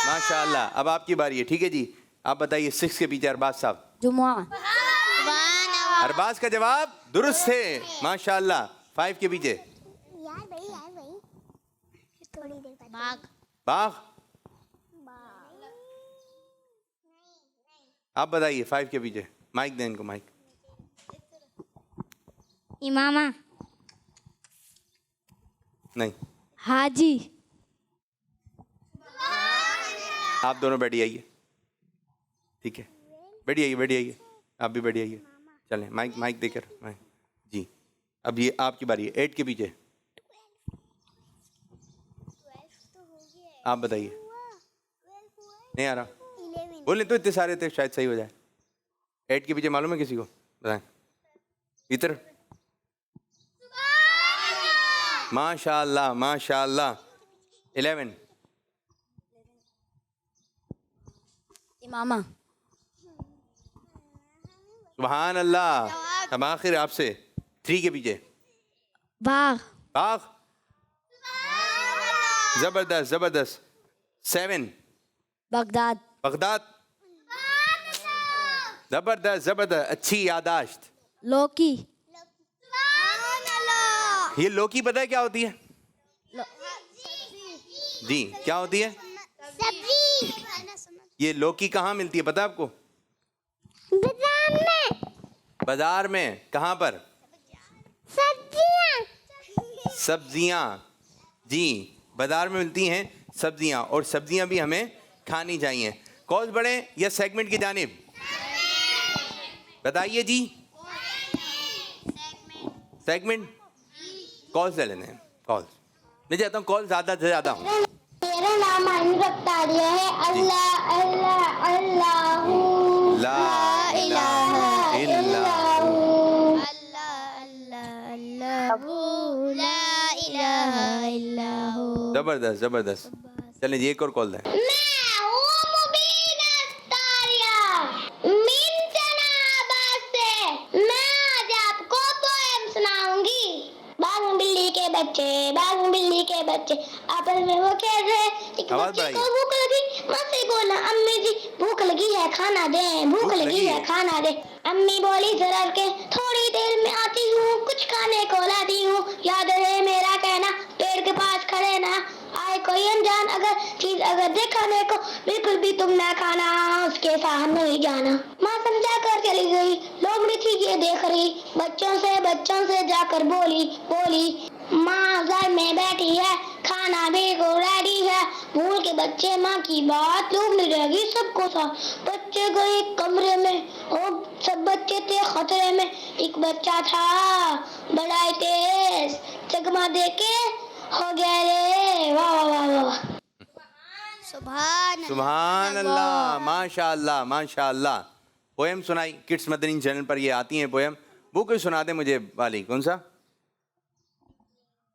माशाअल्लाह। अब आपकी बारी है, ठीक है जी। आप बताइए 6 के पीछे अरबाज साहब। जुमुआ। अरबाज का जवाब दुरुस्त है, माशाअल्लाह। 5 के पीछे यार भाई थोड़ी देर बाद बाघ। बाघ। आप बताइए 5 के पीछे। माइक दें इनको, माइक। इमामा। नहीं, हाजी। आप दोनों बैठ आइए, ठीक है। बैठ आइए, आप भी बैठ आइए। चलें, माइक देकर माइक जी। अब ये आपकी बारी है। 8 के पीछे आप बताइए। नहीं आ रहा, बोले तो इतने सारे थे शायद सही हो जाए। 8 के पीछे मालूम है किसी को? बताएं। इतर। माशाअल्लाह माशाअल्लाह। 11 इमामा। सुभान अल्लाह। अब आखिर आपसे 3 के पीछे बाघ। बाघ। जबरदस्त जबरदस्त। 7 बगदाद। बगदाद। जबरदस्त जबरदस्त, अच्छी यादाश्त। लौकी। ये लौकी पता है क्या होती है? जी क्या होती है? सब्जी। ये लौकी कहाँ मिलती है पता है आपको? बाजार में। बाजार में। कहाँ पर? सब्जियां। सब्जियाँ। जी, बाजार में मिलती हैं सब्जियाँ, और सब्जियाँ भी हमें खानी चाहिए। कॉल्स बढ़े या सेगमेंट की जानिब? बताइए जी। सेगमेंट। कॉल्स ले लेने हैं, कॉल्स। मैं चाहता हूँ कॉल ज़्यादा से ज़्यादा हो। मेरा नाम आमिर अख्तारिया है। अल्लाह अल्लाह अल्लाह ला इलाहा इल्लल्लाहु। जबरदस्त जबरदस्त। चलें जी, एक और कॉल दें। मैं हूँ मुबीन अख्तारिया मिन जनाबाद से। मैं आज आपको पोएम सुनाऊंगी। बाघ बिल्ली के बच्चे आपस में वो खेल रहे। एक आवाज बच्चे को बढ़ाइए। भूख लगी। माँ से बोला अम्मी जी भूख लगी है खाना दे, भूख लगी है खाना दे। अम्मी बोली जरा के थोड़ी देर में आती हूँ, कुछ खाने को लाती हूँ। याद रहे मेरा कहना, पेड़ के पास खड़े ना आए कोई अनजान चीज अगर देखने को बिल्कुल भी तुम ना खाना, उसके सामने नहीं जाना। माँ समझा कर चली गई। लोमड़ी थी ये देख रही, बच्चों से जाकर बोली माँ घर में बैठी है, खाना भी रेडी है। भूल के बच्चे माँ की बात, लोमड़ी रह गई सबको साथ। बच्चे गए कमरे में और सब बच्चे थे खतरे में। एक बच्चा था बड़ा ही तेज, चकमा देके हो गया रे। वाह वाह वाह वाह। सुभान अल्लाह माशाअल्लाह माशाअल्लाह। पोएम सुनाई किड्स मदनी चैनल पर, ये आती हैं पोएम। वो कोई सुना दे मुझे वाली। कौन सा?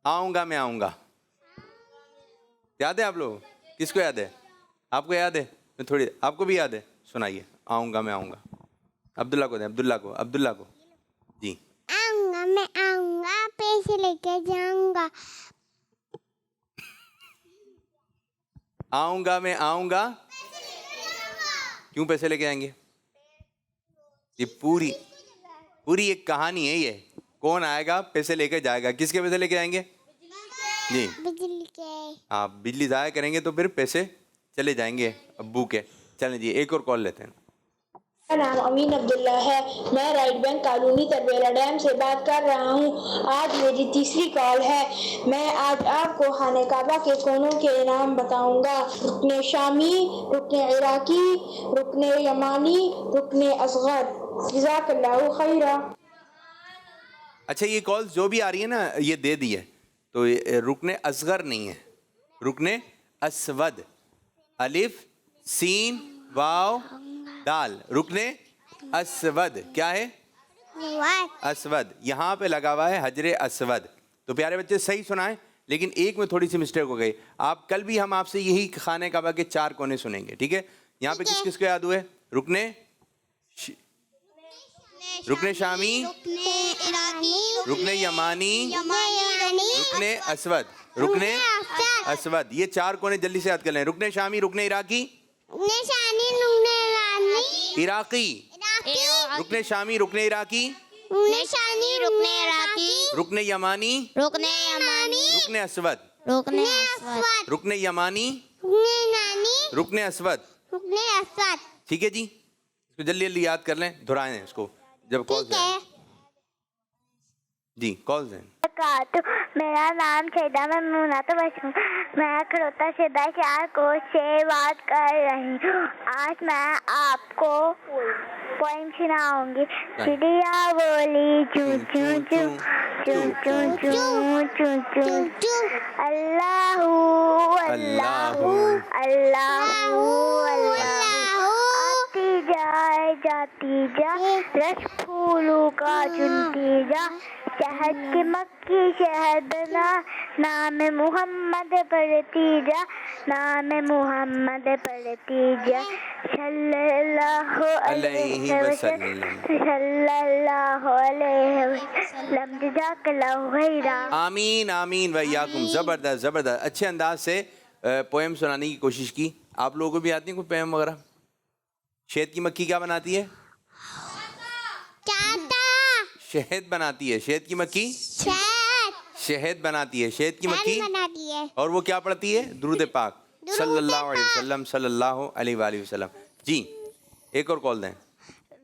आऊँगा मैं आऊँगा। याद है आप लोग? किसको याद है? आपको याद है? मैं थोड़ी, आपको भी याद है? सुनाइए। आऊँगा मैं आऊँगा। अब्दुल्ला को दें, अब्दुल्ला को जी। आऊंगा मैं आऊंगा, पैसे लेके जाऊंगा। आऊँगा मैं आऊँगा। क्यों पैसे लेके आएंगे? ये पूरी एक कहानी है। ये कौन आएगा पैसे लेकर जाएगा? किसके पैसे लेके आएंगे? जी, बिजली के। आप बिजली ज़ाया करेंगे तो फिर पैसे चले जाएंगे अब्बू के। चलें जी, एक और कॉल लेते हैं। मेरा नाम अमीन अब्दुल्ला है। मैं right bank colony Tarbela dam से बात कर रहा हूँ। आज मेरी तीसरी कॉल है। मैं आज आपको खाने काबा के कोनों के नाम बताऊंगा। रुकने शामी, रुकने इराकी, रुकने यमानी, रुकने असगर। जज़ाकल्लाहु खैरा। अच्छा, ये कॉल जो भी आ रही है ना, ये दे दी है तो ये रुकने असगर नहीं है, रुकने असवद। अलिफ सीन वाव दाल। रुकने असवद क्या है? असवद। यहाँ पे लगा हुआ है हजरे असवद। तो प्यारे बच्चे सही सुनाएं, लेकिन एक में थोड़ी सी मिस्टेक हो गई। आप कल भी हम आपसे यही खाने काबा के 4 कोने सुनेंगे, ठीक है? यहाँ पे किस किस को याद हुए? रुकने शामी, रुकने यमानी, रुकने असवद, रुकने असवद। ये 4 कोने जल्दी से याद कर लें। रुकने शामी, रुकने इराकी, इराकी, रुकने शामी, रुकने इराकी, रुकने यमानी, रुकने असवद, रुकने यमानी, रुकने असवद। ठीक है जी, इसको जल्दी जल्दी याद कर लें, दोहराएं इसको जब कॉल जी कॉल दें। मेरा नाम शेदा ममूना तो बस मैं खड़ोता शेदा 4 कोस से बात कर रही हूँ। आज मैं आपको पोइम सुनाऊंगी। चिड़िया बोली चू चू चू चू चू चू चू चू, अल्लाहू अल्लाहू अल्लाहू अल्लाहू, आती जाए जाती जा रस फूलों का चुनती जा, शहद की मक्खी शहद ना, नाम मोहम्मद पढ़ती जा, नाम मोहम्मद पढ़ती जा, सल्लल्लाहु अलैहि वसल्लम, सल्लल्लाहु अलैहि वसल्लम, जज़ाकल्लाहु खैरा। आमीन आमीन वइयाकुम। ज़बरदस्त ज़बरदस्त, अच्छे अंदाज से पोएम सुनाने की कोशिश की। आप लोगों को भी आती है कोई पोएम वगैरह? शहद की मक्खी क्या बनाती है? शहद बनाती है। शहद की मक्खी शहद बनाती है। शहद की मक्खी बनाती है। और वो क्या पढ़ती है? दुरूद पाक सल्लल्लाहु अलैहि वसल्लम, सल्लल्लाहु अलैहि वसल्लम। जी एक और कॉल दें।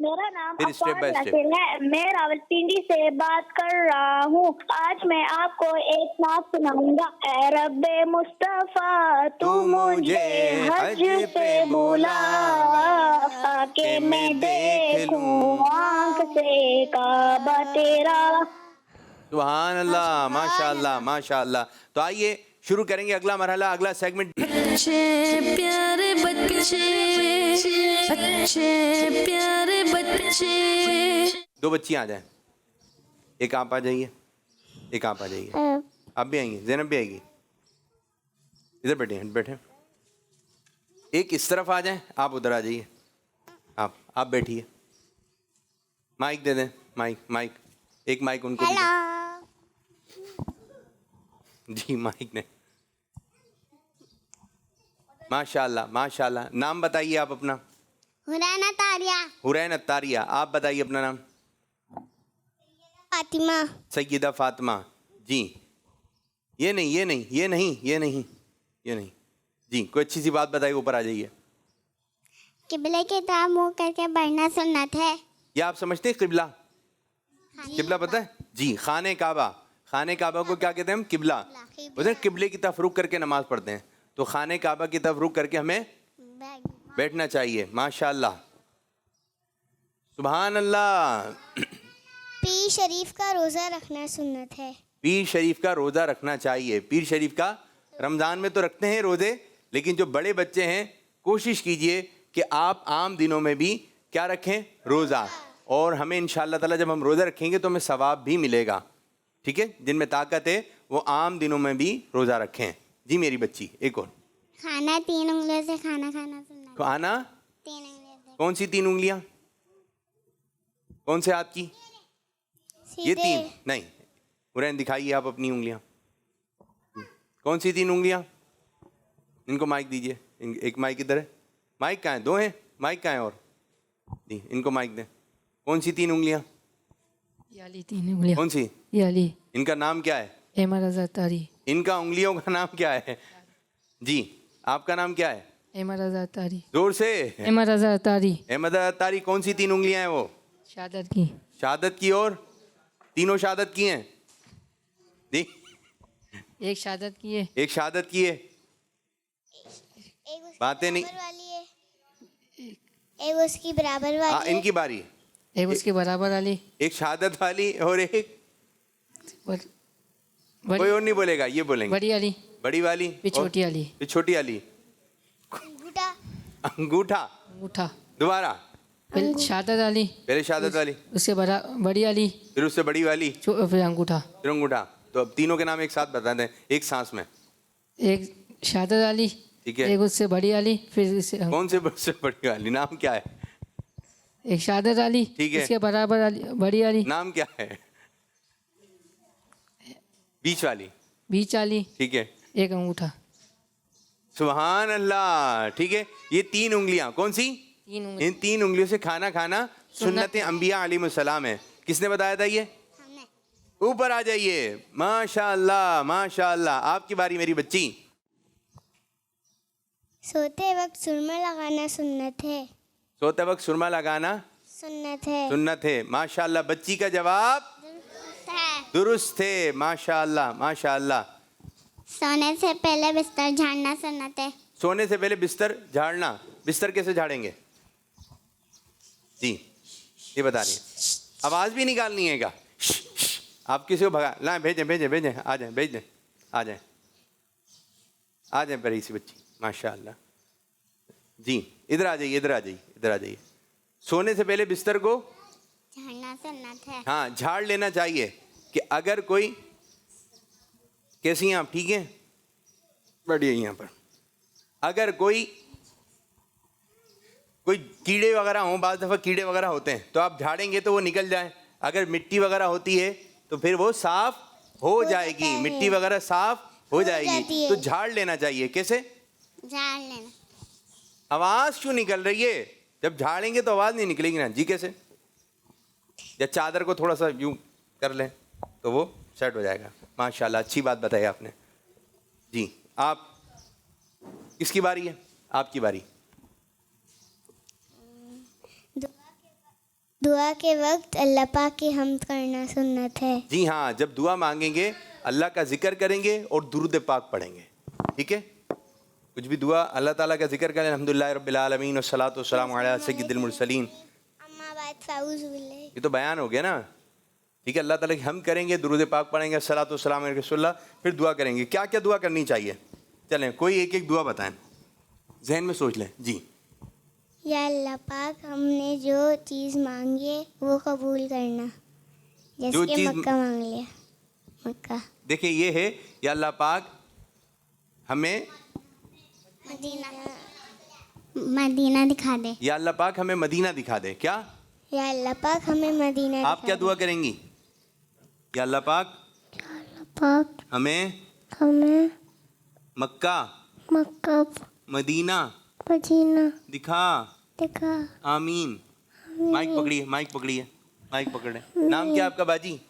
मेरा नाम फिर स्टेप बाय स्टेप। है, मैं रावलपिंडी से बात कर रहा हूँ। आज मैं आपको एक नात सुनाऊंगा। ऐ रब्बे मुस्तफा तू मुझे हज पे बुला, के मैं देखूं आँख से काबा तेरा। सुभान अल्लाह, माशाअल्लाह माशाअल्लाह। तो आइए शुरू करेंगे अगला मरहला, अगला सेगमेंट। अच्छे प्यारे बच्चे, अच्छे प्यारे बच्चे। 2 बच्चियां आ जाएं। एक आप आ जाइए, एक आप आ जाइए। आप भी आएंगे, ज़ैनब भी आएगी। इधर बैठे बैठे। एक इस तरफ आ जाएं, आप उधर आ जाइए। आप बैठिए। माइक दे दें, माइक एक माइक उनको भी दें। जी माइक ने। माशाल्लाह माशाल्लाह। नाम बताइए आप अपना। हुरैन अतारिया। हुरैन अत्तारिया। आप बताइए अपना नाम। फातिमा। सैयदा फातिमा। जी ये नहीं जी कोई अच्छी सी बात बताइए, ऊपर आ जाइए। किबले की तरफ मुंह करके बढ़ना सुन्नत है। ये आप समझते हैं किबला? किबला पता है जी? खाने काबा को क्या कहते हैं हम? किबला। उधर किबले की तरफ रुक करके नमाज पढ़ते हैं, तो खाने काबा की तरफ रुक करके हमें बैठना चाहिए। माशाअल्लाह सुभान अल्लाह। पीर शरीफ का रोजा रखना सुन्नत है। पीर शरीफ का रोज़ा रखना चाहिए। पीर शरीफ का रमज़ान में तो रखते हैं रोज़े, लेकिन जो बड़े बच्चे हैं कोशिश कीजिए कि आप आम दिनों में भी क्या रखें? रोज़ा। और हमें इंशाअल्लाह ताला जब हम रोज़ा रखेंगे तो हमें सवाब भी मिलेगा। ठीक है, जिनमें ताकत है वो आम दिनों में भी रोज़ा रखें। जी मेरी बच्ची एक और। खाना 3 उंगलियों से खाना खाना सुन्नत। खाना 3 उंगलियों से। कौन सी 3 उंगलियां? कौन से हाथ की? ये 3 नहीं। हुरैन दिखाइए आप अपनी उंगलियां। कौन सी 3 उंगलियां? इनको माइक दीजिए। एक माइक इधर है। माइक कहाँ है? 2 हैं। माइक कहाँ है? और जी इनको माइक दें। कौन सी 3 उंगलियां? ये वाली 3 उंगलियां। कौन सी? ये वाली। इनका नाम क्या है? अहमद रज़ा तारी। इनका उंगलियों का नाम क्या है? जी आपका नाम क्या है? अहमद रज़ा तारी। जोर से। अहमद रज़ा तारी। अहमद तारी। कौन सी 3 उंगलियां हैं वो? शहादत की। शहादत की। और तीनों शहादत की हैं? जी एक शहादत की है। एक शहादत की है। बातें नहीं। एक उसकी बराबर वाली। हाँ इनकी बारी है। एक उसके बराबर वाली। एक शहादत वाली और एक बड़ी कोई और नहीं बोलेगा, ये बोलेंगे। बड़ी वाली। बड़ी वाली। फिर छोटी वाली। फिर छोटी वाली। अंगूठा। अंगूठा। अंगूठा। दोबारा। फिर शहादत वाली। पहले शहादत वाली, उससे बड़ी वाली, फिर उससे बड़ी वाली, फिर अंगूठा। फिर अंगूठा। तो अब तीनों के नाम एक साथ बता दें, एक सांस में। एक शादत अली, ठीक है। एक उससे बड़ी अली, फिर इससे कौन से बड़ी वाली, नाम क्या है? एक शादत अली, ठीक है। इसके बराबर अली, बड़ी अली, नाम क्या है? बीच वाली, बीच अली, ठीक है। एक अंगूठा। सुभान अल्लाह, ठीक है। ये 3 उंगलियां कौन सी? 3 उंगली। इन 3 उंगलियों से खाना खाना सुन्नत अंबिया अलैहिमुस्सलाम है। किसने बताया था ये? ऊपर आ जाइए। माशाअल्लाह माशाअल्लाह। आपकी बारी मेरी बच्ची। सोते वक्त सुरमा लगाना सुन्नत है। सोते वक्त सुरमा लगाना सुन्नत है। सुन्नत है। माशाअल्लाह, बच्ची का जवाब दुरुस्त है। माशाअल्लाह माशाअल्लाह। सोने से पहले बिस्तर झाड़ना सुन्नत है। सोने से पहले बिस्तर झाड़ना। बिस्तर कैसे झाड़ेंगे जी? ये बता रही है। आवाज भी निकालनी है क्या? आप किसी को भगा लाएं, भेजें भेजें भेजें, आ जाएं, भेज दें, आ जाएं, आ जाएं प्यारी सी बच्ची। माशाअल्लाह जी, इधर आ जाइए, इधर आ जाइए, इधर आ जाइए। सोने से पहले बिस्तर को झाड़ना सुन्नत है। हाँ झाड़ लेना चाहिए। कि अगर कोई, कैसी हैं आप, ठीक है, बढ़िया यहाँ पर, अगर कोई कीड़े वगैरह हों, बाज़ दफ़ा कीड़े वगैरह होते हैं, तो आप झाड़ेंगे तो वो निकल जाए। अगर मिट्टी वगैरह होती है तो फिर वो साफ हो जाएगी, मिट्टी वगैरह साफ हो जाएगी। तो झाड़ लेना चाहिए। कैसे झाड़ लेना। आवाज़ क्यों निकल रही है? जब झाड़ेंगे तो आवाज़ नहीं निकलेगी ना जी। कैसे? या चादर को थोड़ा सा यूं कर लें तो वो सेट हो जाएगा। माशाल्लाह, अच्छी बात बताई आपने जी। आप, किसकी बारी है? आपकी बारी। दुआ के वक्त अल्लाह पाक की हम्द करना सुन्नत है। जी हाँ, जब दुआ मांगेंगे अल्लाह का जिक्र करेंगे और दुरूद पाक पढ़ेंगे। ठीक है, कुछ भी दुआ अल्लाह ताला का जिक्र करें। अल्हम्दुलिल्लाह रब्बिल आलमीन वस्सलातु वस्सलामु अला सय्यिदिल मुरसलीन। अम्मा बाद फाउज़ बिल्लाह। ये तो बयान हो गया ना। ठीक है, अल्लाह ताला की हम करेंगे, दुरूद पाक पढ़ेंगे, सलातो सलाम अलैहि रसूलुल्लाह, फिर दुआ करेंगे। क्या क्या दुआ करनी चाहिए? चलें, कोई एक एक दुआ बताएं, जहन में सोच लें जी। या अल्लाह पाक, हमने जो चीज़ मांगी है वो कबूल करना। जो जैसे कि चीज़- मक्का मांग लिया, मक्का। देखिए ये है, या अल्लाह पाक हमें मदीना दिखा दे। या अल्लाह पाक हमें मदीना दिखा दे। क्या? या अल्लाह पाक हमें मदीना आप क्या दुआ करेंगी? या अल्लाह पाक पाक हमें हमें मक्का मक्का मदीना मदीना दिखा। दिखा। आमीन। माइक पकड़िए, माइक पकड़िए, माइक पकड़े। नाम क्या आपका बाजी?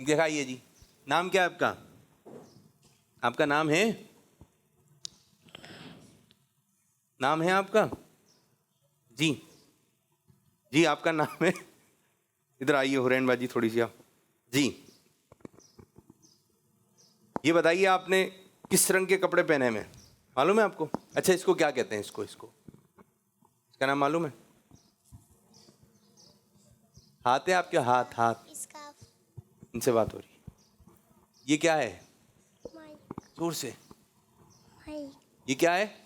दिखाइए जी, नाम क्या आपका? आपका नाम है? नाम है आपका जी? जी आपका नाम है? इधर आइए हुरैन बाजी, थोड़ी सी आप जी। ये बताइए, आपने किस रंग के कपड़े पहने हैं? मालूम है आपको? अच्छा, इसको क्या कहते हैं? इसको इसका नाम मालूम है? हाथ है आपके? हाथ हाथ इनसे बात हो रही है। ये क्या है? जोर से। ये क्या है?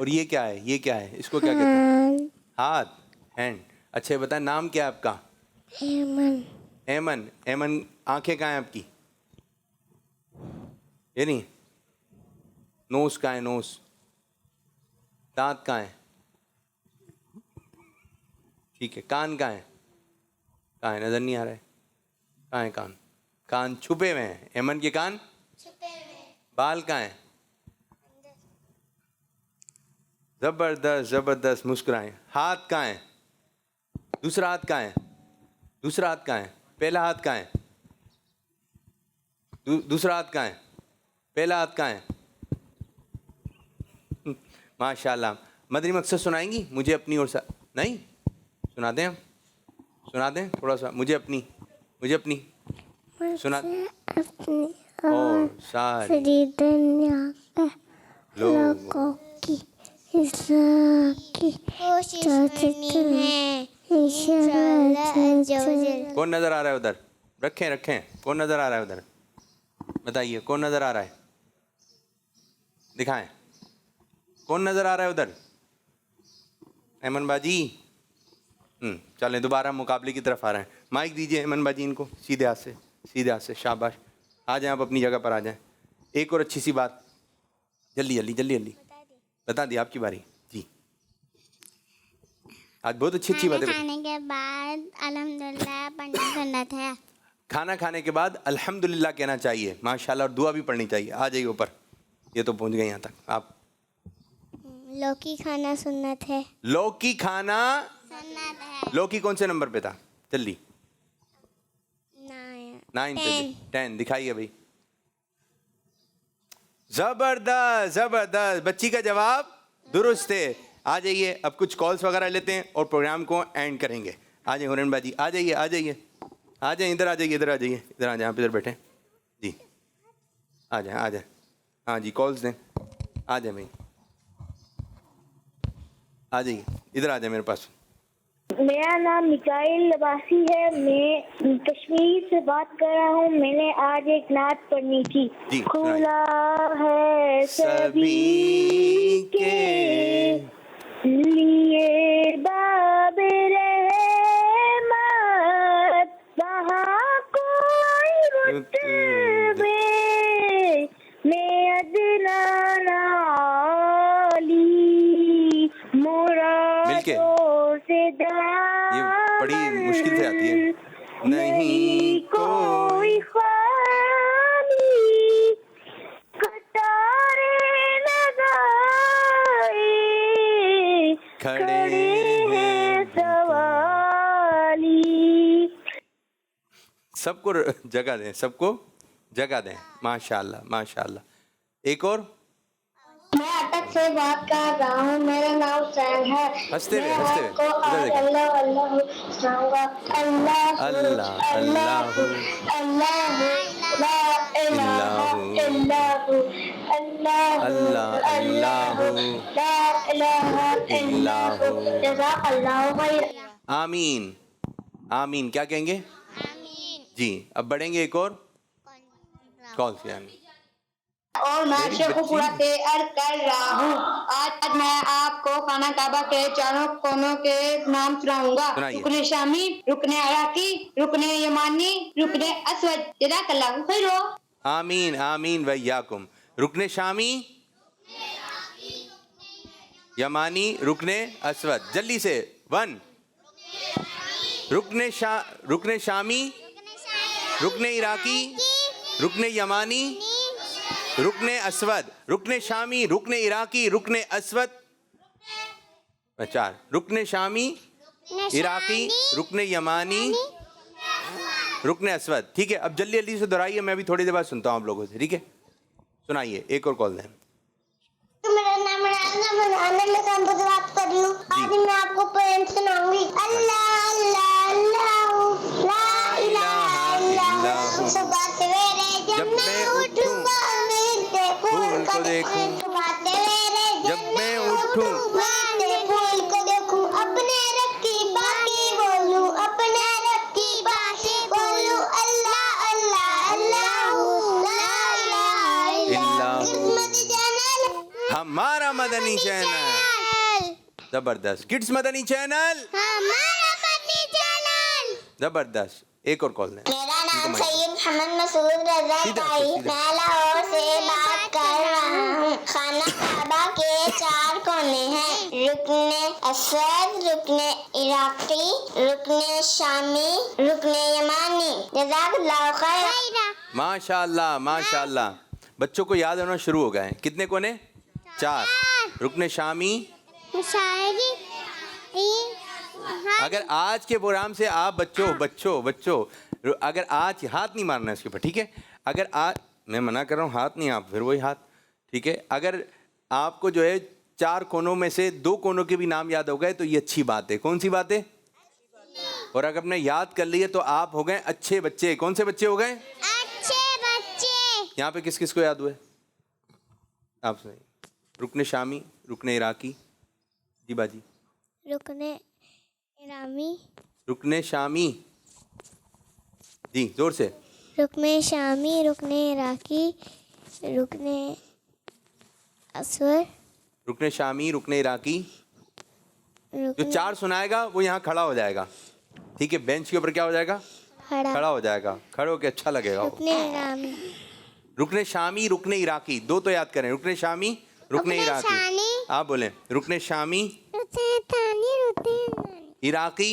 और ये क्या है? ये क्या है? इसको क्या कहते हैं? हाथ, हैंड। अच्छा बताएं, नाम क्या है आपका? एमन। एमन। एमन, आंखें कहाँ हैं आपकी? ये नहीं, नोज कहाँ है? नोज। दांत कहाँ है? ठीक है, कान कहाँ है? कहाँ है? नजर नहीं आ रहा है। कहाँ है कान? कान छुपे हुए हैं। एमन के कान छुपे हुए। बाल कहाँ है? जबरदस्त जबरदस्त, मुस्कुराएं। हाथ कहाँ है? दूसरा हाथ कहाँ है? दूसरा हाथ कहाँ है? पहला हाथ कहाँ है? दूसरा हाथ कहाँ है? पहला हाथ कहाँ है? माशाल्लाह। मदनी मकसद सुनाएंगी मुझे अपनी ओर से? नहीं सुना दें? हम सुना दें थोड़ा सा मुझे अपनी सुना। और सारी लोगों की कोशिश करनी है इंशाअल्लाह। कौन नजर आ रहा है उधर? रखें। कौन नजर आ रहा है उधर? बताइए, कौन नजर आ रहा है? दिखाएं, कौन नजर आ रहा है उधर? ऐमन बाजी। चलें, दोबारा मुकाबले की तरफ आ रहे हैं। माइक दीजिए ऐमन बाजी, इनको सीधे हाथ से। सीधा से, शाबाश। आ जाएं आप अपनी जगह पर, आ जाएं। एक और अच्छी सी बात, जल्दी जल्दी जल्दी जल्दी बता दी, आपकी बारी जी। आज बहुत अच्छी अच्छी बातें। खाने के बाद अल्हम्दुलिल्लाह पढ़ना सुन्नत है। खाना खाने के बाद अल्हम्दुलिल्लाह कहना चाहिए, माशाल्लाह, और दुआ भी पढ़नी चाहिए। आ जाइए ऊपर, ये तो पहुंच गए यहाँ तक आप। लौकी खाना सुन्नत है। लौकी खाना सुन्नत है। लौकी कौन से नंबर पे था? जल्दी। 9 पे। 10 दिखाइए भाई। जबरदस्त जबरदस्त, बच्ची का जवाब दुरुस्त है। आ जाइए, अब कुछ कॉल्स वगैरह लेते हैं और प्रोग्राम को एंड करेंगे। आ जाइए हुरैन बाजी, आ जाइए आ जाइए आ जाइए, इधर आ जाइए, इधर आ जाइए, इधर आ जाए, आप इधर बैठे जी। आ जाए आ जाए, हाँ जी, कॉल्स दें। आ जाए भाई, आ जाइए, इधर आ जाए मेरे पास। मेरा नाम मिकाइल लबासी है, मैं कश्मीर से बात कर रहा हूँ। मैंने आज एक नात पढ़नी थी। जी, खुला है सभी के लिए बाब रहमत, वहाँ कोई रुतबे में अदना नाली मिलके मुरादों से ये बड़ी मुश्किल से आती है। नहीं कोई खाली कतारे लगाए खड़े हैं सवाली। सबको जगह दें, सबको जगह दें। माशाल्लाह माशाल्लाह। एक और। मैं अटक से बात कर रहा हूँ, मेरा नाम सैन है। हंसते हुए, मैं हंसते हुए, आपको इधर आज देखिए। अल्लाह अल्लाह सुनाऊंगा। अल्लाह अल्लाह अल्लाह अल्लाह ला इलाहा इल्लल्लाहु अल्लाह अल्लाह अल्लाह ला इलाहा इल्लल्लाहु जज़ाकल्लाहु खैर। आमीन आमीन। क्या कहेंगे? जी। अब बढ़ेंगे एक और कॉल से। आमीन। और मैं शेख पूरा से अर्ज कर रहा हूँ। आज मैं आपको खाना काबा के चारों कोनों के नाम सुनाऊंगा। सुनाइए। रुकने शामी, रुकने इराकी, रुकने यमानी, रुकने असवद। जज़ाकल्लाहु खैर। आमीन आमीन वैयाकुम। रुकने शामी, यमानी, रुकने असवद। जल्दी से 1। रुकने शामी, रुकने इराकी, रुकने यमानी, रुकने असवद। रुकने शामी, रुकने इराकी, रुकने असवद। 4। रुकने शामी, इराकी, रुकने यमानी, रुकने असवद। ठीक है, अब जल्दी जल्दी से दोहराइए, मैं भी थोड़ी देर बाद सुनता हूँ आप लोगों से। ठीक है, सुनाइए। एक और कॉल दें। मेरा नाम राना, मैं आनंद खान से बात कर रही हूँ। आज मैं आपको पोएम सुनाऊंगी। अल्लाह अल्लाह अल्लाह ला इलाहा इल्लल्लाह। सुबह सवेरे जब मैं उठूं, फूल को देखूं। सुबह सवेरे जब मैं उठूं, मैं फूल को देखूं। अपने रब की बाकी बोलूं, अपने रब की बाकी बोलूं। अल्लाह अल्लाह अल्लाह ला इलाहा इल्लल्लाह। किस्मत चैनल हमारा मदनी चैनल। जबरदस्त। किड्स मदनी चैनल हमारा मदनी चैनल। जबरदस्त। एक और कॉल दें। मेरा नाम सैयद मोहम्मद मसूद रजा भाई, मैं लाहौर से बात कर रहा हूँ। खाना काबा के 4 कोने हैं। रुकने असद, रुकने इराकी, रुकने शामी, रुकने यमानी। जज़ाकल्लाहु खैर। माशाल्लाह माशाल्लाह। बच्चों को याद होना शुरू हो गए हैं। कितने कोने? 4। रुकने शामी। अगर आज के प्रोग्राम से आप बच्चों अगर आज हाथ नहीं मारना है इसके ऊपर, ठीक है? अगर आज मैं मना कर रहा हूँ, हाथ नहीं, आप फिर वही हाथ, ठीक है? अगर आपको जो है 4 कोनों में से 2 कोनों के भी नाम याद हो गए तो ये अच्छी बात है। कौन सी बात है? और अगर आपने याद कर लिए तो आप हो गए अच्छे बच्चे। कौन से बच्चे हो गए? अच्छे बच्चे। यहाँ पे किस किस को याद हुए? आप सुनिए। रुकने शामी, रुकने इराकी, जी बाजी। रुकने इरामी, रुकने शामी, जी जोर से। रुकने शामी, रुकने इराकी, रुकने असवर। रुकने शामी, रुकने इराकी। जो 4 सुनाएगा वो यहाँ खड़ा हो जाएगा, ठीक है? बेंच के ऊपर क्या हो जाएगा? खड़ा हो जाएगा, खड़े होके अच्छा लगेगा वो। रुकने शामी, रुकने इराकी, दो तो याद करें। रुकने शामी, रुकने इराकी। आप बोले रुकने शामी, इराकी,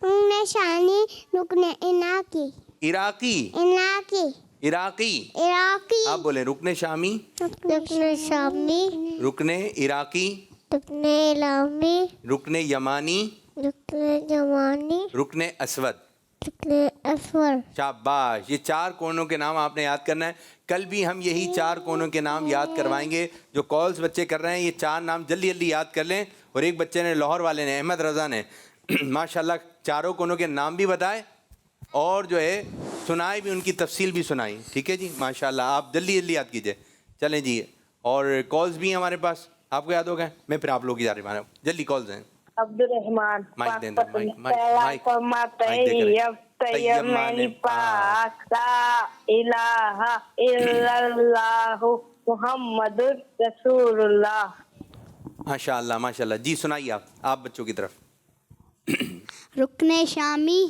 रुकने शानी, रुकने इनाकी, इराकी, इनाकी, इराकी। इराकी, आप बोले रुकने शामी, रुकने शामी, रुकने इराकी, रुकने इलामी, रुकने यमानी, रुकने जमानी, रुकने असवद। रुकने असवर। शाबाश। ये 4 कोनों के नाम आपने याद करना है। कल भी हम यही 4 कोनों के नाम याद करवाएंगे। जो कॉल्स बच्चे कर रहे हैं ये 4 नाम जल्दी जल्दी याद कर लें। और एक बच्चे ने, लाहौर वाले ने, अहमद रज़ा ने माशाल्लाह 4 कोनों के नाम भी बताए और जो है सुनाए भी, उनकी तफसील भी सुनाई। ठीक है जी, माशाल्लाह। आप जल्दी जल्दी याद कीजिए। चलें जी, और कॉल्स भी हैं हमारे पास, आपको याद हो गए। मैं फिर आप लोग की जा रही हूँ, जल्दी कॉल्स हैं। अब्दुल रहमान माइक दे दो, माइक माइक मुहम्मदुर रसूलुल्लाह। माशाल्लाह माशाल्लाह। जी सुनाइए आप बच्चों की तरफ। रुकने शामी,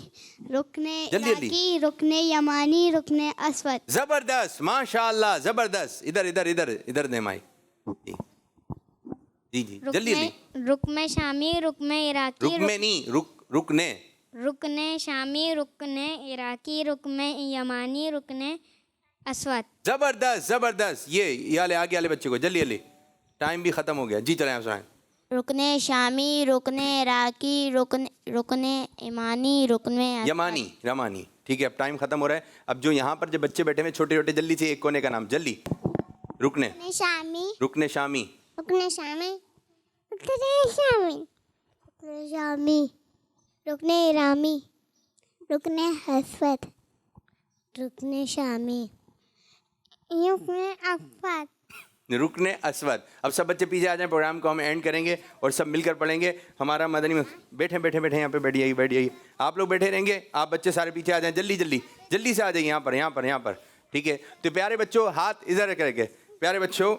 रुकने जल्दी जल्दी। इराकी, रुकने यमानी, रुकने असवद। जबरदस्त, माशाल्लाह, जबरदस्त। इधर इधर इधर इधर दे माइक। जी जी, जल्दी जल्दी। रुकने शामी, रुकने इराकी, रुकने नहीं, रुकने। रुकने शामी, रुकने इराकी, रुकने यमानी, रुकने असवद। जबरदस्त जबरदस्त। ये आगे वाले बच्चे को जल्दी जल्दी, टाइम भी खत्म हो गया। जी चलें, आप सुनाएं। रुकने शामी, रुकने इराकी, रुकने ईमानी, रुकने यमानी, रमानी। ठीक है, अब टाइम खत्म हो रहा है। अब जो यहाँ पर जो बच्चे बैठे हुए छोटे छोटे, जल्दी से एक कोने का नाम जल्दी। रुकने शामी, रुकने शामी, रुकने शामी, रुकने शामी, रुकने शामी, रुकने इरामी, रुकने असवद, रुकने शामी, रुकने असवद, रुकने असवद। अब सब बच्चे पीछे आ जाएं, प्रोग्राम को हम एंड करेंगे और सब मिलकर पढ़ेंगे। हमारा मदनी में बैठे बैठे बैठे यहाँ पे बैठिए। आप लोग बैठे रहेंगे, आप बच्चे सारे पीछे आ जाएं, जल्दी जल्दी जल्दी से आ जाइए यहाँ पर। ठीक है, तो प्यारे बच्चों हाथ इधर करके, प्यारे बच्चों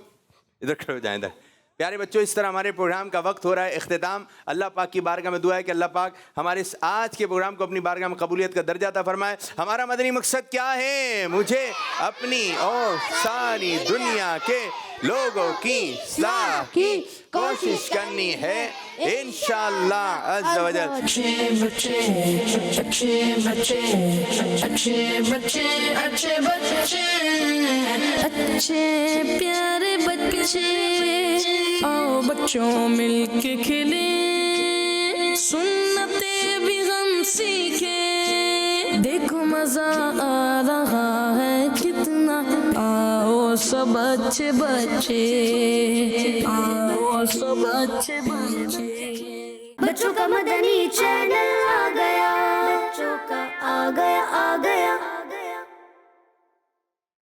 इधर खड़े हो जाएं इधर। प्यारे बच्चों, इस तरह हमारे प्रोग्राम का वक्त हो रहा है इख्तिताम। अल्लाह पाक की बारगाह में दुआ है कि अल्लाह पाक हमारे इस आज के प्रोग्राम को अपनी बारगाह में कबूलियत का दर्जा अता फरमाए। हमारा मदनी मकसद क्या है? मुझे अपनी और सारी दुनिया के लोगों की इस्लाह की कोशिश करनी है इंशाअल्लाह अज़्ज़ा वजल। अच्छे बच्चे अच्छे बच्चे अच्छे बच्चे अच्छे बच्चे अच्छे प्यारे बच्चे, आओ बच्चों मिलके खेले, सुन्नते भी हम सीखे, देखो मजा आ रहा है कितना, आओ सब अच्छे बच्चे, आओ सब अच्छे बच्चे। बच्चों का मदनी चैनल आ गया, बच्चों का आ गया